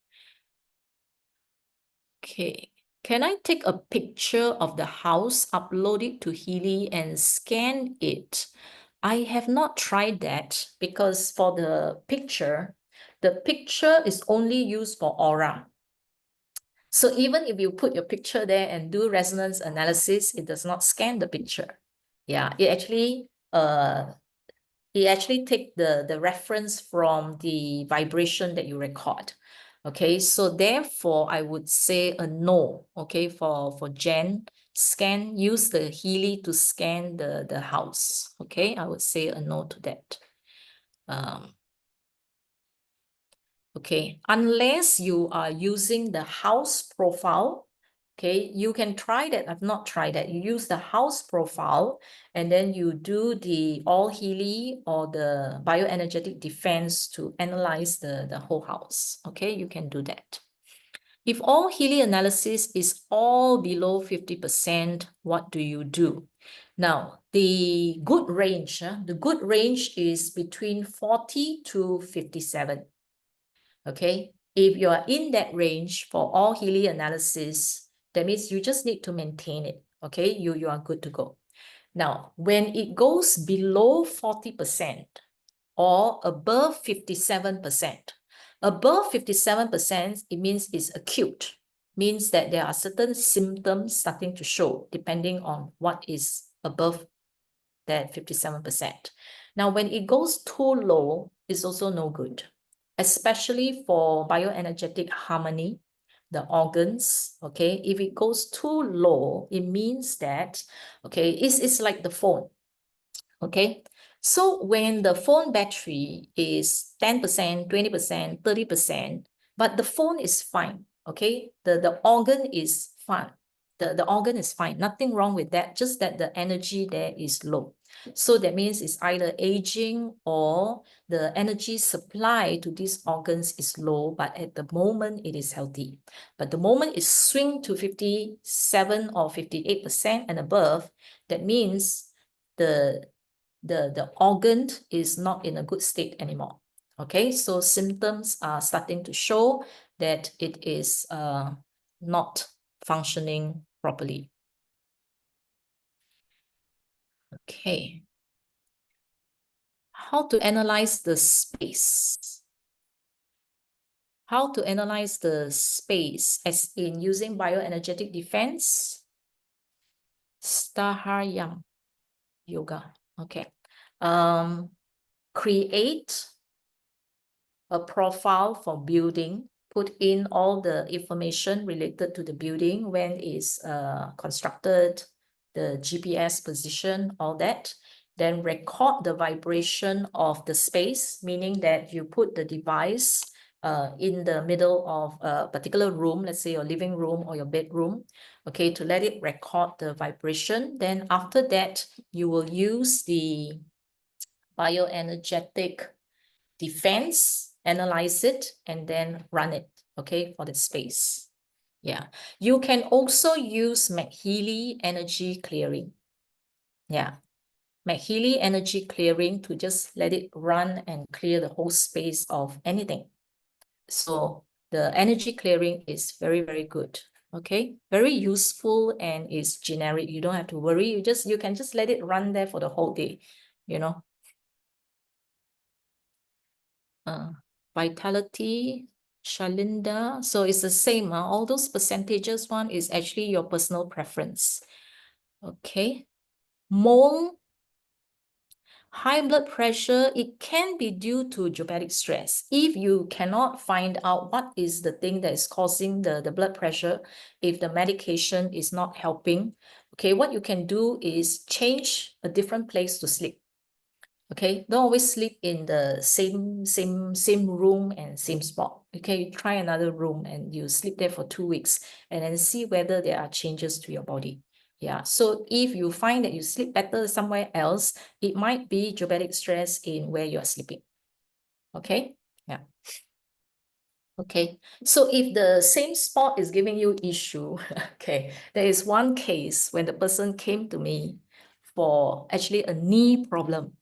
Speaker 1: Okay, can I take a picture of the house, upload it to Healy and scan it? I have not tried that because for the picture is only used for aura. So even if you put your picture there and do resonance analysis, it does not scan the picture. Yeah, it actually take the reference from the vibration that you record. Okay, so therefore I would say a no. Okay, for Jen, use the Healy to scan the house. Okay, I would say a no to that. Okay, unless you are using the house profile, okay, you can try that. I've not tried that. You use the house profile and then you do the all Healy or the bioenergetic defense to analyze the whole house. Okay, you can do that. If all Healy analysis is all below 50%, what do you do? Now, the good range is between 40 to 57. Okay, if you are in that range for all Healy analysis, that means you just need to maintain it. Okay, you are good to go. Now, when it goes below 40% or above 57%, above 57%, it means it's acute, means that there are certain symptoms starting to show depending on what is above that 57%. Now, when it goes too low, it's also no good. especially for bioenergetic harmony, the organs, okay? If it goes too low, it means that, okay, it's like the phone, okay? So when the phone battery is 10%, 20%, 30%, but the phone is fine, okay? The organ is fine. The organ is fine, nothing wrong with that, just that the energy there is low. So that means it's either aging or the energy supply to these organs is low, but at the moment it is healthy. But the moment it swing to 57 or 58% and above, that means the organ is not in a good state anymore. Okay, so symptoms are starting to show that it is not functioning properly. Okay. How to analyze the space? How to analyze the space as in using bioenergetic defense? Stahayam yoga. Okay. Create a profile for building, put in all the information related to the building, when it's constructed, the GPS position, all that. Then record the vibration of the space, meaning that you put the device in the middle of a particular room, let's say your living room or your bedroom, okay, to let it record the vibration. Then after that, you will use the bioenergetic defense, analyze it, and then run it, okay, for the space. Yeah, you can also use MAGHEALY energy clearing. Yeah, MAGHEALY energy clearing to just let it run and clear the whole space of anything. So the energy clearing is very, very good. Okay, very useful and is generic. You don't have to worry. You can just let it run there for the whole day, you know. Vitality, Shalinda. So it's the same. All those percentages one is actually your personal preference. Okay. Mole, high blood pressure, it can be due to diabetic stress. If you cannot find out what is the thing that is causing the blood pressure, if the medication is not helping, okay, what you can do is change a different place to sleep. Okay, don't always sleep in the same room and same spot. Okay, you try another room and you sleep there for 2 weeks and then see whether there are changes to your body. Yeah, so if you find that you sleep better somewhere else, it might be diabetic stress in where you're sleeping. Okay, yeah. Okay, so if the same spot is giving you issue, okay, there is one case when the person came to me for actually a knee problem.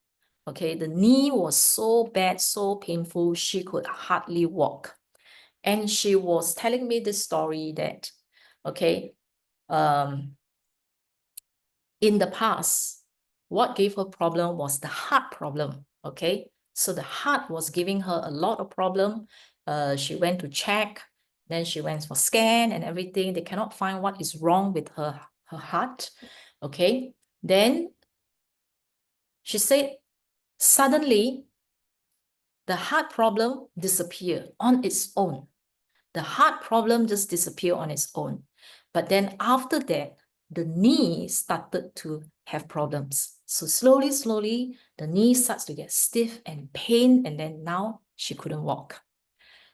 Speaker 1: Okay, the knee was so bad, so painful, she could hardly walk. And she was telling me this story that, okay, in the past, what gave her problem was the heart problem, okay? So the heart was giving her a lot of problem. She went to check, then she went for scan and everything. They cannot find what is wrong with her heart, okay? Then she said, suddenly, the heart problem disappeared on its own. The heart problem just disappeared on its own. But then after that, the knee started to have problems. So slowly, the knee starts to get stiff and pain, and then now she couldn't walk.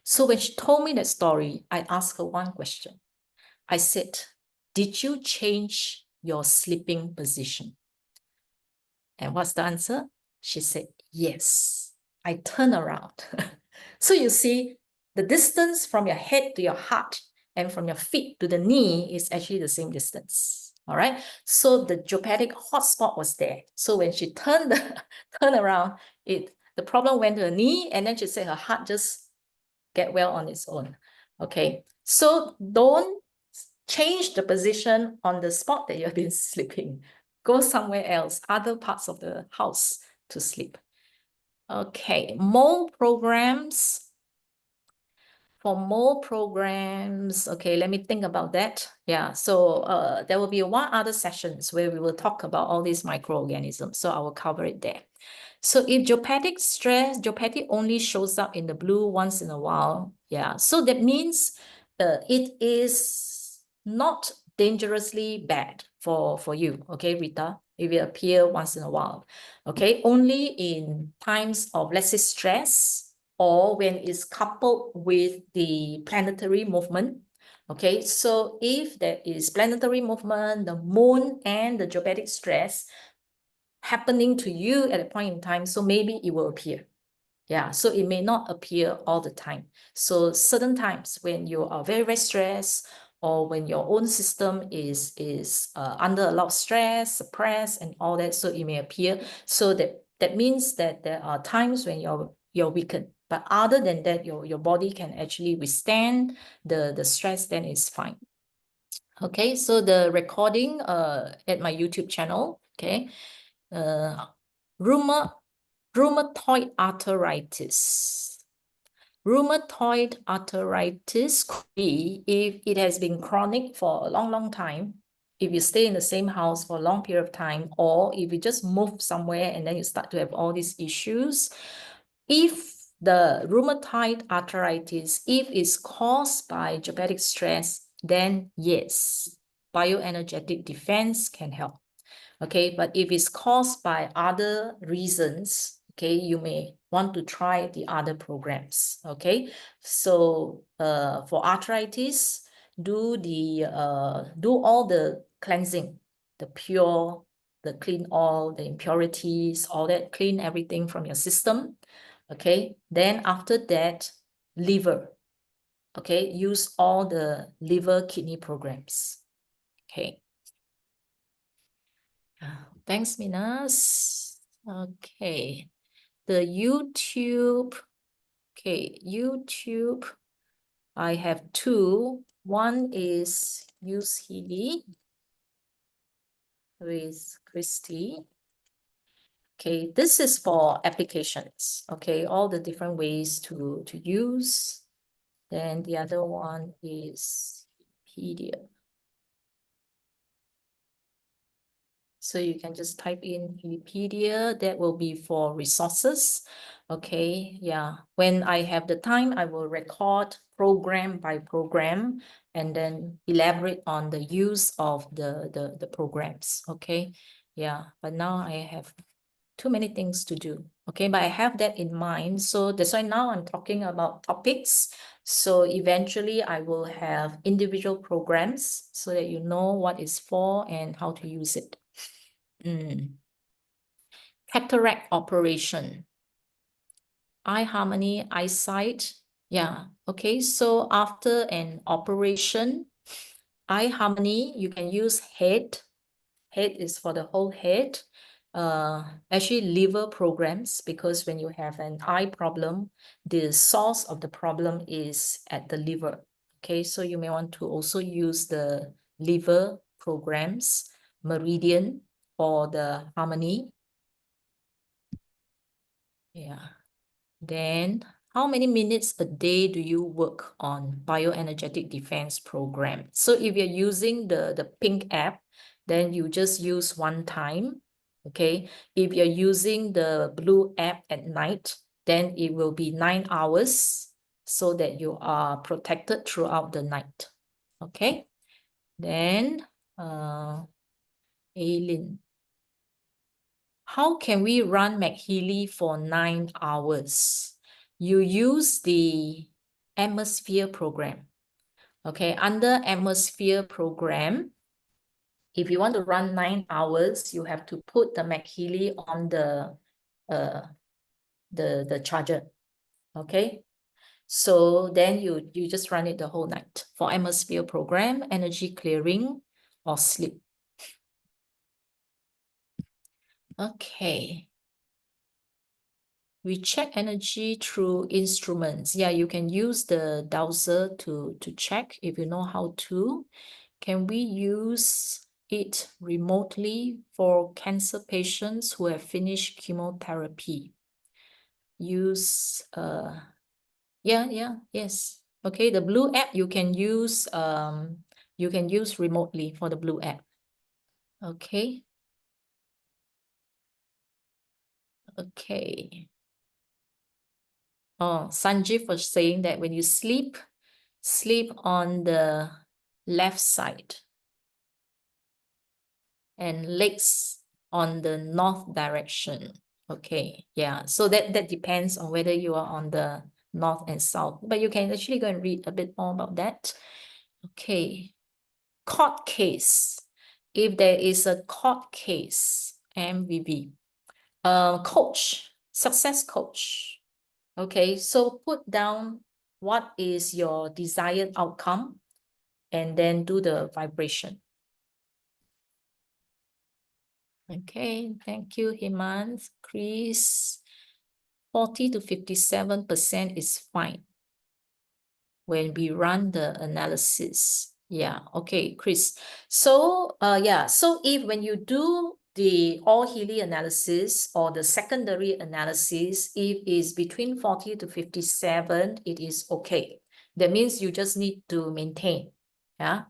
Speaker 1: So when she told me that story, I asked her one question. I said, did you change your sleeping position? And what's the answer? She said, yes. I turn around. So you see, the distance from your head to your heart and from your feet to the knee is actually the same distance. All right. So the diabetic hotspot was there. So when she turned around, the problem went to her knee, and then she said her heart just get well on its own. Okay. So don't change the position on the spot that you have been sleeping. Go somewhere else, other parts of the house to sleep. Okay, more programs. For more programs, okay, let me think about that. Yeah, so there will be one other sessions where we will talk about all these microorganisms. So I will cover it there. So if geopathic only shows up in the blue once in a while, yeah. So that means it is not dangerously bad for you, okay, Rita, if it appear once in a while, okay? Only in times of, let's say, stress, or when it's coupled with the planetary movement, okay? So if there is planetary movement, the moon and the geopathic stress happening to you at a point in time, so maybe it will appear. Yeah, so it may not appear all the time. So certain times when you are very, very stressed, or when your own system is under a lot of stress, suppressed, and all that, so it may appear. So that means that there are times when you're weakened. But other than that, your body can actually withstand the stress, then it's fine. Okay, so the recording at my YouTube channel, okay, rheumatoid arthritis. Rheumatoid arthritis could be if it has been chronic for a long, long time, if you stay in the same house for a long period of time, or if you just move somewhere and then you start to have all these issues. If the rheumatoid arthritis, if it's caused by geopathic stress, then yes, bioenergetic defense can help. Okay, but if it's caused by other reasons, okay, you may want to try the other programs. Okay, so for arthritis, do all the cleansing, the clean all the impurities, all that, clean everything from your system. Okay, then after that, liver. Okay, use all the liver kidney programs. Okay. Thanks, Minas. Okay. The YouTube. Okay, YouTube. I have two. One is Use Healy with Christi. Okay, this is for applications. Okay, all the different ways to use. Then the other one is Healypedia. So you can just type in Healypedia. That will be for resources. Okay, yeah. When I have the time, I will record program by program and then elaborate on the use of the programs. Okay, yeah. But now I have too many things to do. Okay, but I have that in mind. So that's why now I'm talking about topics. So eventually I will have individual programs so that you know what it's for and how to use it. Cataract operation. Eye harmony, eyesight. Yeah, okay. So after an operation, eye harmony, you can use head. Head is for the whole head. Actually liver programs, because when you have an eye problem, the source of the problem is at the liver. Okay, so you may want to also use the liver programs, meridian for the harmony. Yeah. Then how many minutes a day do you work on bioenergetic defense program? So if you're using the pink app, then you just use one time. Okay. If you're using the blue app at night, then it will be 9 hours so that you are protected throughout the night. Okay. Then Aileen. How can we run MAGHEALY for 9 hours? You use the atmosphere program. Okay, under atmosphere program, if you want to run 9 hours, you have to put the MAGHEALY on the charger. Okay, so then you just run it the whole night for atmosphere program, energy clearing, or sleep. Okay. We check energy through instruments. Yeah, you can use the dowser to check if you know how to. Can we use it remotely for cancer patients who have finished chemotherapy? Yes. Okay, the blue app you can use remotely for the blue app. Okay. Okay. Oh, Sanjeev was saying that when you sleep, sleep on the left side and legs on the north direction. Okay, yeah. So that depends on whether you are on the north and south, but you can actually go and read a bit more about that. Okay. Court case. If there is a court case, MVB. Coach, success coach. Okay, so put down what is your desired outcome and then do the vibration. Okay, thank you, Hemant. Chris, 40 to 57% is fine when we run the analysis. Yeah, okay, Chris. So, yeah, so if when you do the all Healy analysis or the secondary analysis, if it's between 40 to 57, it is okay. That means you just need to maintain. Yeah.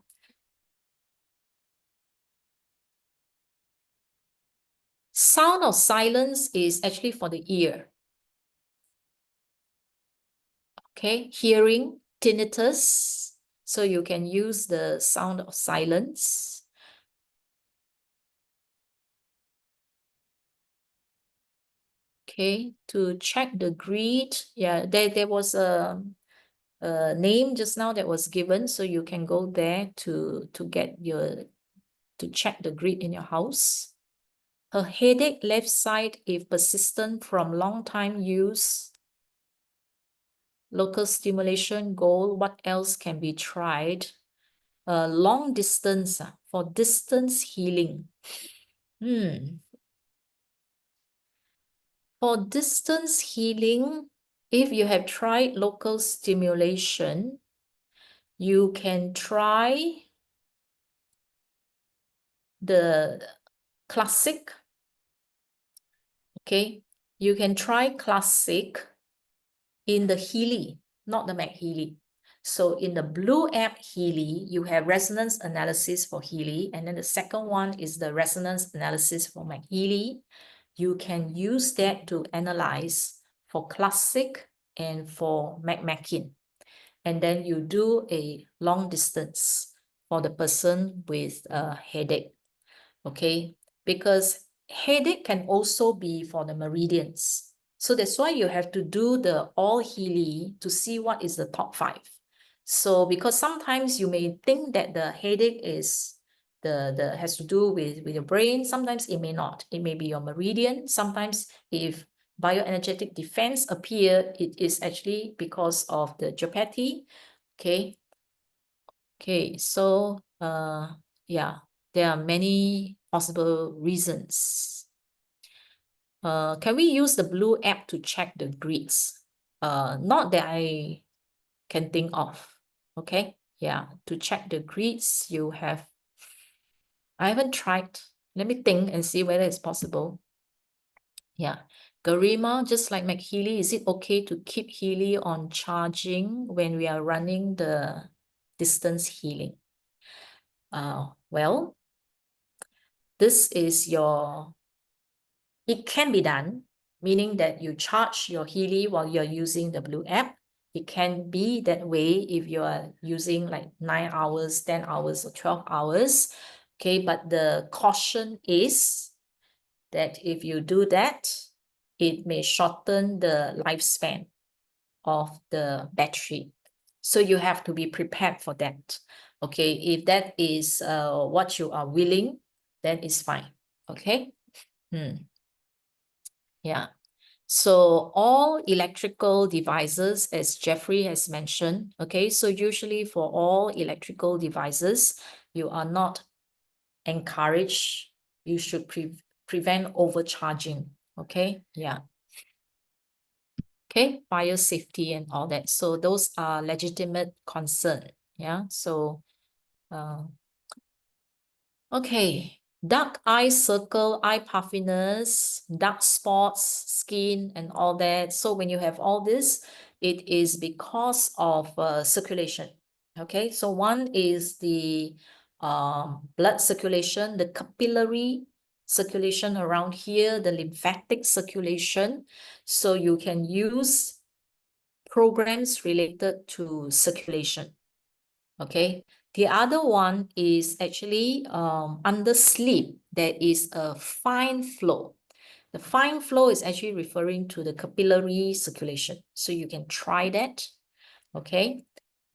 Speaker 1: Sound of silence is actually for the ear. Okay, hearing, tinnitus. So you can use the sound of silence. Okay, to check the grid. Yeah, there was a name just now that was given, so you can go there to get to check the grid in your house. A headache left side if persistent from long time use. Local stimulation goal. What else can be tried? Long distance for distance healing. For distance healing, if you have tried local stimulation, you can try the classic. Okay, you can try classic in the Healy, not the MAGHEALY. So in the blue app Healy, you have resonance analysis for Healy, and then the second one is the resonance analysis for MAGHEALY. You can use that to analyze for classic and for McMakin. And then you do a long distance for the person with a headache. Okay, because headache can also be for the meridians. So that's why you have to do the all Healy to see what is the top 5. So because sometimes you may think that the headache is the has to do with your brain. Sometimes it may not. It may be your meridian. Sometimes if bioenergetic defense appear, it is actually because of the geopathy. Okay. Okay, so yeah, there are many possible reasons. Can we use the blue app to check the grids? Not that I can think of. Okay, yeah, to check the grids, you have. I haven't tried. Let me think and see whether it's possible. Yeah, Garima, just like McHealy, is it okay to keep Healy on charging when we are running the distance healing? Well, this is it can be done, meaning that you charge your Healy while you're using the blue app. It can be that way if you are using like 9 hours, 10 hours, or 12 hours. Okay, but the caution is that if you do that, it may shorten the lifespan of the battery. So you have to be prepared for that. Okay, if that is what you are willing, then it's fine. Okay. Yeah. So all electrical devices, as Jeffrey has mentioned, okay, so usually for all electrical devices, you are not encouraged. You should prevent overcharging. Okay. Yeah. Okay, fire safety and all that. So those are legitimate concern. Yeah. So okay. Dark eye circle, eye puffiness, dark spots, skin, and all that. So when you have all this, it is because of circulation. Okay, so one is the blood circulation, the capillary circulation around here, the lymphatic circulation. So you can use programs related to circulation. Okay. The other one is actually under sleep, there is a fine flow. The fine flow is actually referring to the capillary circulation. So you can try that. Okay.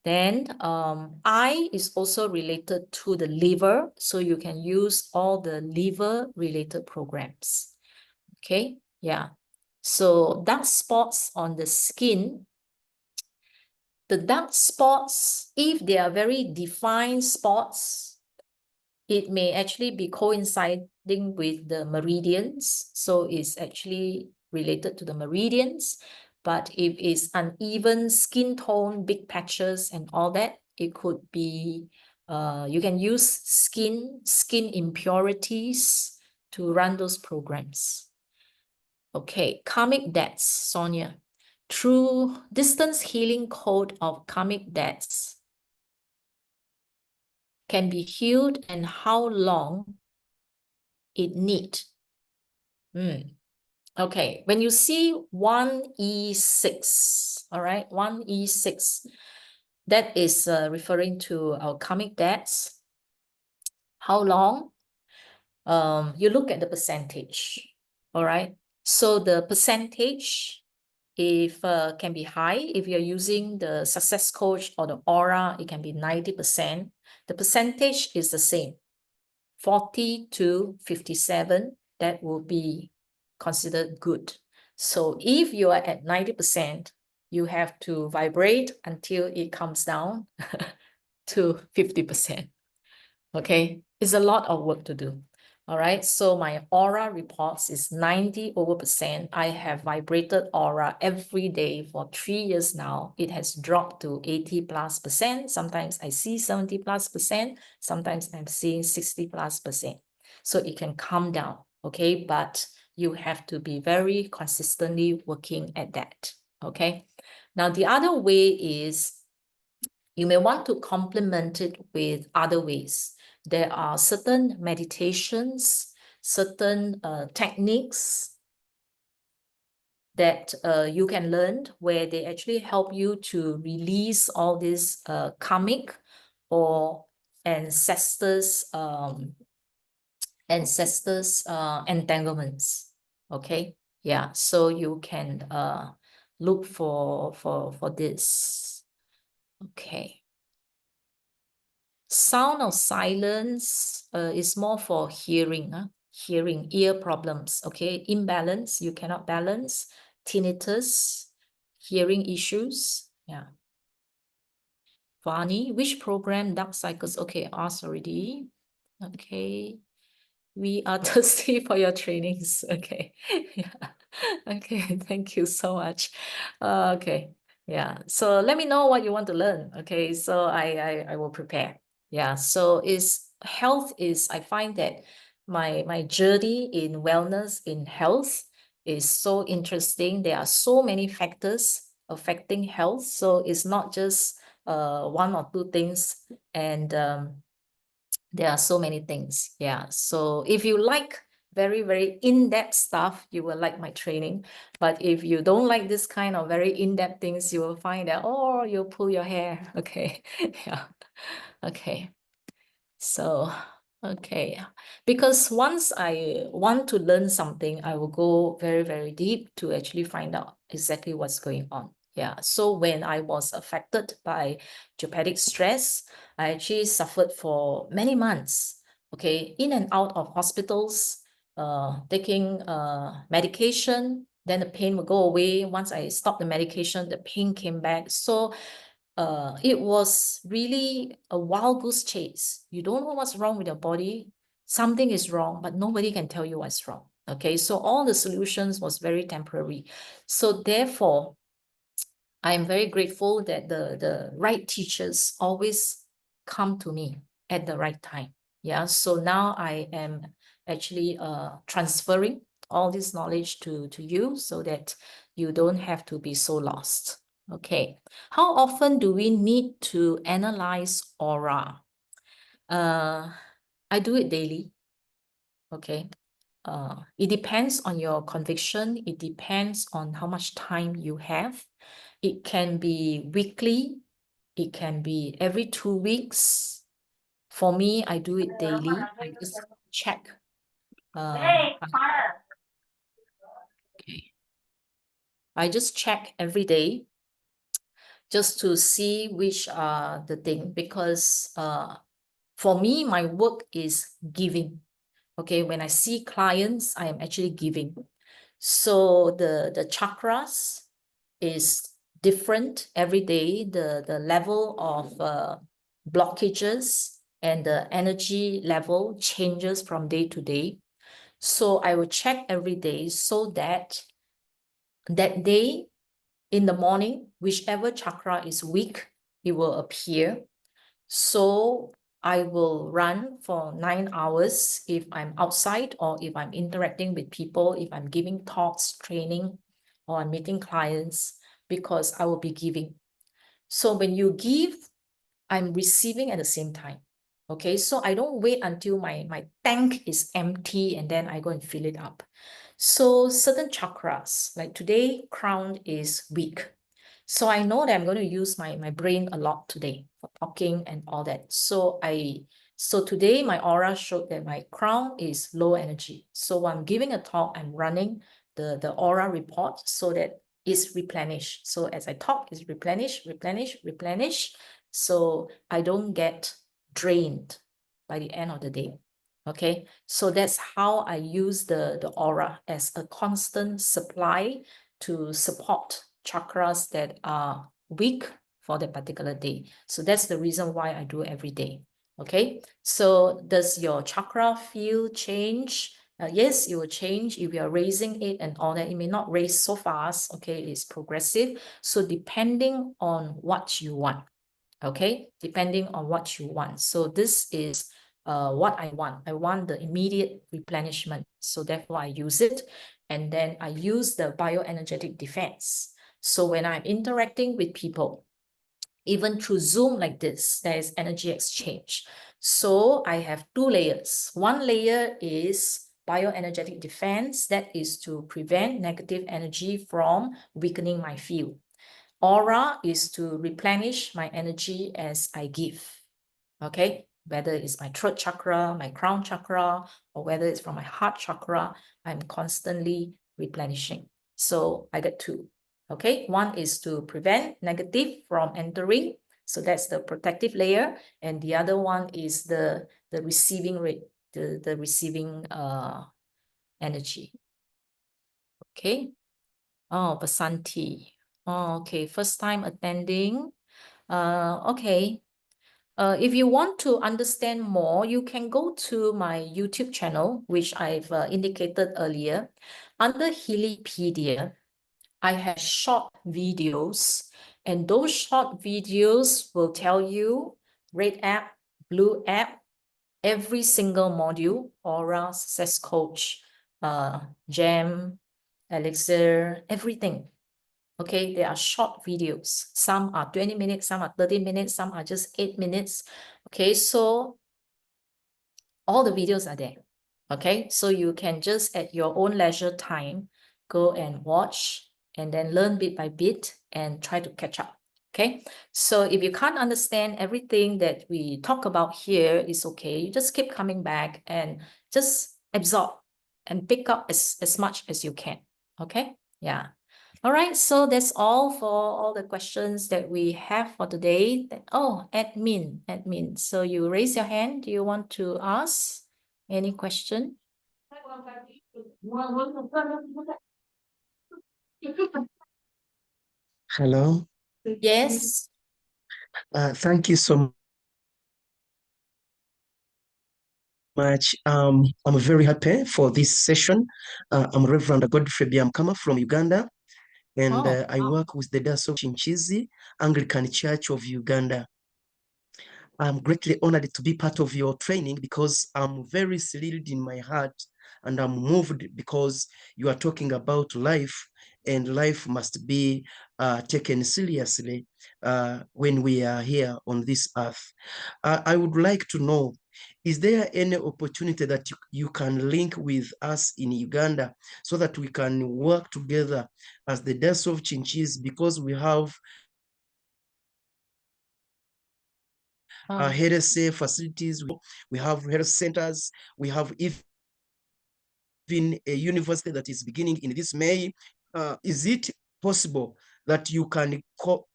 Speaker 1: Then eye is also related to the liver. So you can use all the liver related programs. Okay. Yeah. So dark spots on the skin. The dark spots, if they are very defined spots, it may actually be coinciding with the meridians. So it's actually related to the meridians. But if it's uneven skin tone, big patches and all that, it could be, you can use skin impurities to run those programs. Okay, karmic debts, Sonia. Through distance healing code of karmic debts can be healed and how long it need. Okay, when you see 1E6, all right, 1E6, that is referring to our karmic debts. How long? You look at the percentage, all right? So the percentage, if can be high, if you're using the success coach or the aura, it can be 90%. The percentage is the same, 40 to 57, that will be considered good. So if you are at 90%, you have to vibrate until it comes down to 50%. Okay, it's a lot of work to do. All right, so my aura reports is 90%. I have vibrated aura every day for 3 years now. It has dropped to 80+%. Sometimes I see 70+%. Sometimes I'm seeing 60+%. So it can come down, okay? But you have to be very consistently working at that, okay? Now, the other way is you may want to complement it with other ways. There are certain meditations, certain techniques that you can learn where they actually help you to release all these karmic or ancestors entanglements. Okay, yeah. So you can look for this. Okay. Sound of silence is more for hearing, hearing, ear problems, okay? Imbalance, you cannot balance, tinnitus, hearing issues, yeah. Vani, which program, dark cycles? Okay, asked already. Okay. We are thirsty for your trainings. Okay. Yeah. Okay, thank you so much. Okay. Yeah. So let me know what you want to learn. Okay. So I will prepare. Yeah. So health is, I find that my journey in wellness, in health is so interesting. There are so many factors affecting health. So it's not just one or two things. And there are so many things. Yeah. So if you like very, very in-depth stuff, you will like my training. But if you don't like this kind of very in-depth things, you will find that, oh, you'll pull your hair. Okay. Yeah. Okay. So, okay. Because once I want to learn something, I will go very, very deep to actually find out exactly what's going on. Yeah. So when I was affected by geopathic stress, I actually suffered for many months. Okay. In and out of hospitals, taking medication, then the pain would go away. Once I stopped the medication, the pain came back. So it was really a wild goose chase. You don't know what's wrong with your body. Something is wrong, but nobody can tell you what's wrong. Okay, so all the solutions was very temporary. So therefore, I am very grateful that the right teachers always come to me at the right time. Yeah, so now I am actually transferring all this knowledge to you so that you don't have to be so lost. Okay, how often do we need to analyze aura? I do it daily. Okay, it depends on your conviction. It depends on how much time you have. It can be weekly. It can be every 2 weeks. For me, I do it daily. I just check. Okay. I just check every day just to see which are the thing, because for me, my work is giving. Okay, when I see clients, I am actually giving. So the chakras is different every day. The level of blockages and the energy level changes from day to day. So I will check every day so that that day in the morning, whichever chakra is weak, it will appear. So I will run for 9 hours if I'm outside or if I'm interacting with people, if I'm giving talks, training, or I'm meeting clients, because I will be giving. So when you give, I'm receiving at the same time. Okay, so I don't wait until my tank is empty and then I go and fill it up. So certain chakras, like today, crown is weak. So I know that I'm going to use my brain a lot today for talking and all that. So today my aura showed that my crown is low energy. So when I'm giving a talk, I'm running the aura report so that it's replenished. So as I talk, it's replenish. So I don't get drained by the end of the day. Okay, so that's how I use the aura as a constant supply to support chakras that are weak for that particular day. So that's the reason why I do every day. Okay, so does your chakra field change? Yes, it will change if you are raising it and all that. It may not raise so fast. Okay, it's progressive. So depending on what you want. Okay, depending on what you want. So this is what I want. I want the immediate replenishment. So therefore I use it. And then I use the bioenergetic defense. So when I'm interacting with people, even through Zoom like this, there is energy exchange. So I have 2 layers. One layer is bioenergetic defense, that is to prevent negative energy from weakening my field. Aura is to replenish my energy as I give. Okay, whether it's my throat chakra, my crown chakra, or whether it's from my heart chakra, I'm constantly replenishing. So I get 2. Okay, one is to prevent negative from entering. So that's the protective layer. And the other one is the receiving rate, the receiving energy. Okay. Oh, Basanti. Oh, okay. First time attending. Okay. If you want to understand more, you can go to my YouTube channel, which I've indicated earlier. Under Healypedia, I have short videos, and those short videos will tell you red app, blue app, every single module, Aura, Success Coach, Gem, Elixir, everything. Okay, they are short videos. Some are 20 minutes, some are 30 minutes, some are just 8 minutes. Okay, so all the videos are there. Okay, so you can just at your own leisure time, go and watch and then learn bit by bit and try to catch up. Okay, so if you can't understand everything that we talk about here, it's okay. You just keep coming back and just absorb and pick up as much as you can. Okay, yeah. All right, so that's all for all the questions that we have for today. Oh, admin. So you raise your hand. Do you want to ask any question?
Speaker 3: Hello.
Speaker 1: Yes.
Speaker 3: Thank you so much. I'm very happy for this session. I'm Reverend Godfrey Byamkama from Uganda, and I work with the Diocese of Chinchizi Anglican Church of Uganda. I'm greatly honored to be part of your training because I'm very thrilled in my heart, and I'm moved because you are talking about life, and life must be taken seriously when we are here on this earth. I would like to know Is there any opportunity that you can link with us in Uganda so that we can work together as the Dance of Chinchis, because we have health facilities, we have health centers, we have even a university that is beginning in this May. Is it possible that you can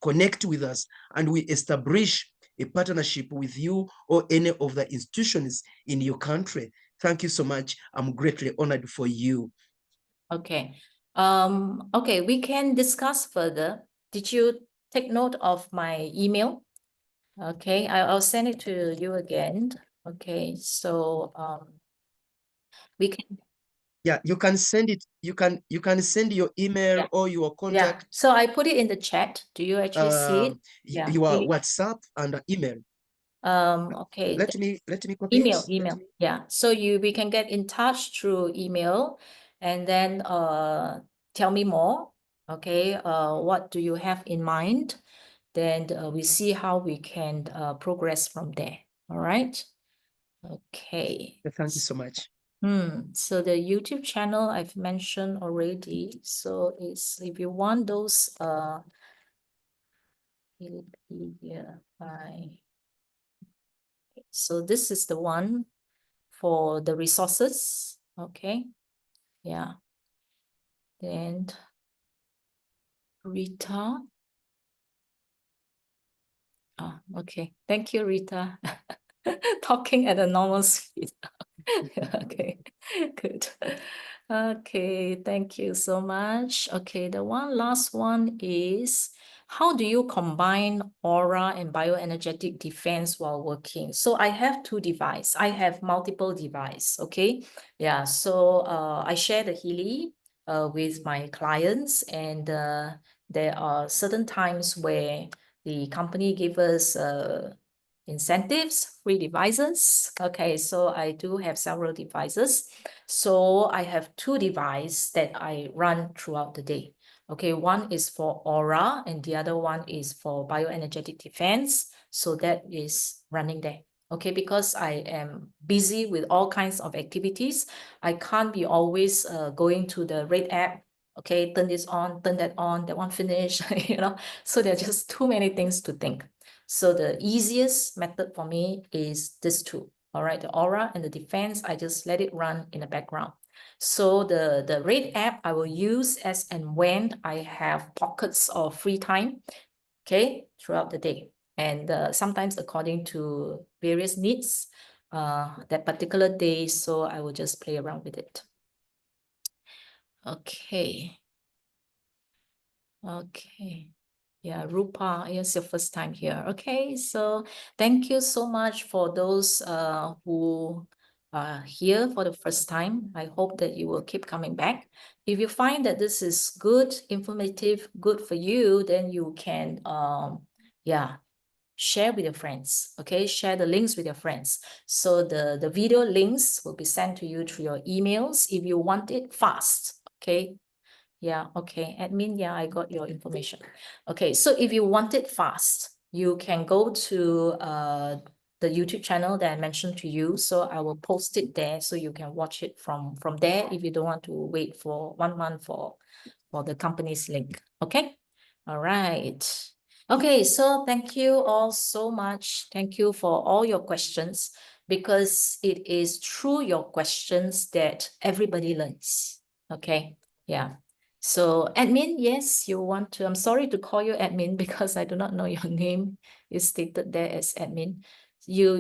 Speaker 3: connect with us and we establish a partnership with you or any of the institutions in your country? Thank you so much. I'm greatly honored for you.
Speaker 1: Okay. Okay, we can discuss further. Did you take note of my email? Okay, I'll send it to you again. Okay, so we can.
Speaker 3: Yeah, you can send it. You can send your email or your contact.
Speaker 1: So I put it in the chat. Do you actually see it?
Speaker 3: Your WhatsApp and email.
Speaker 1: Okay.
Speaker 3: Let me copy
Speaker 1: email. Yeah. So we can get in touch through email, and then tell me more. Okay. What do you have in mind? Then we see how we can progress from there. All right. Okay.
Speaker 3: Thank you so much.
Speaker 1: So the YouTube channel I've mentioned already. So it's, if you want those Healypedia by. So this is the one for the resources. Okay. Yeah. Then Rita. Okay. Thank you, Rita. Talking at a normal speed. Okay, good. Okay, thank you so much. Okay, the last one is, how do you combine aura and bioenergetic defense while working? So I have two devices. I have multiple devices. Okay. Yeah. So I share the Healy with my clients, and there are certain times where the company give us incentives, free devices. Okay, so I do have several devices. So I have two devices that I run throughout the day. Okay, one is for aura and the other one is for bioenergetic defense. So that is running there. Okay, because I am busy with all kinds of activities, I can't be always going to the Red app. Okay, turn this on, turn that on, that one finish, you know. So there are just too many things to think. So the easiest method for me is this two. All right, the aura and the defense, I just let it run in the background. So the Red app I will use as and when I have pockets of free time, okay, throughout the day. And sometimes according to various needs that particular day, so I will just play around with it. Okay. Okay. Yeah, Rupa, it's your first time here. Okay, so thank you so much for those who are here for the first time. I hope that you will keep coming back. If you find that this is good, informative, good for you, then you can share with your friends. Okay, share the links with your friends. So the video links will be sent to you through your emails if you want it fast. Okay. Yeah, okay. Admin, yeah, I got your information. Okay, so if you want it fast, you can go to the YouTube channel that I mentioned to you. So I will post it there so you can watch it from there if you don't want to wait for 1 month for the company's link. Okay. All right. Okay, so thank you all so much. Thank you for all your questions, because it is through your questions that everybody learns. Okay. Yeah. So admin, yes, you want to, I'm sorry to call you admin because I do not know your name is stated there as admin. You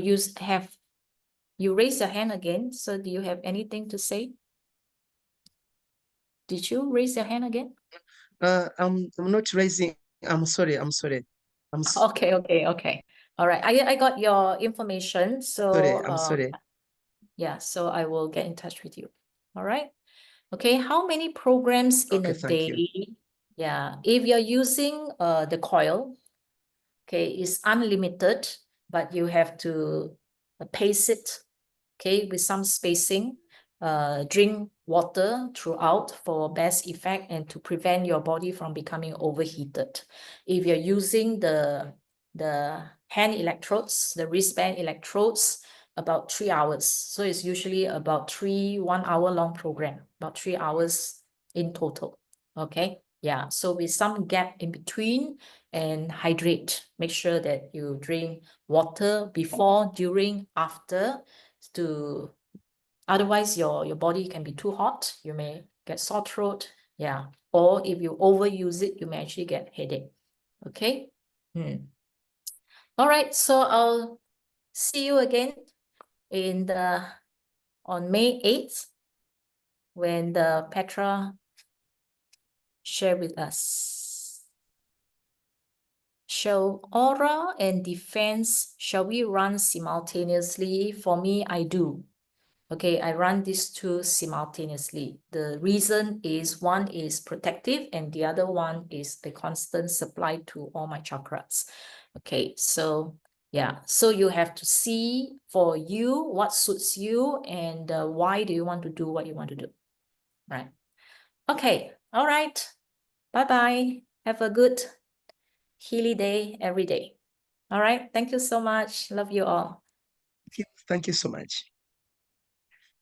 Speaker 1: raise your hand again. So do you have anything to say? Did you raise your hand again?
Speaker 3: I'm not raising. I'm sorry.
Speaker 1: Okay. All right. I got your information. So
Speaker 3: I'm sorry.
Speaker 1: Yeah, so I will get in touch with you. All right. Okay, how many programs in a day? Yeah, if you're using the coil, okay, it's unlimited, but you have to pace it, okay, with some spacing. Drink water throughout for best effect and to prevent your body from becoming overheated. If you're using the hand electrodes, the wristband electrodes, about 3 hours. So it's usually about 1 hour long program, about 3 hours in total. Okay. Yeah. So with some gap in between, and hydrate. Make sure that you drink water before, during, after, to otherwise your body can be too hot. You may get sore throat. Yeah. Or if you overuse it, you may actually get headache. Okay. All right. So I'll see you again on May 8th when the Petra share with us. Shall aura and defense, shall we run simultaneously? For me, I do. Okay, I run these two simultaneously. The reason is one is protective and the other one is the constant supply to all my chakras. Okay, so yeah, so you have to see for you what suits you and why do you want to do what you want to do, right? Okay, all right. Bye-bye. Have a good Healy day every day. All right, thank you so much. Love you all.
Speaker 3: Thank you so much.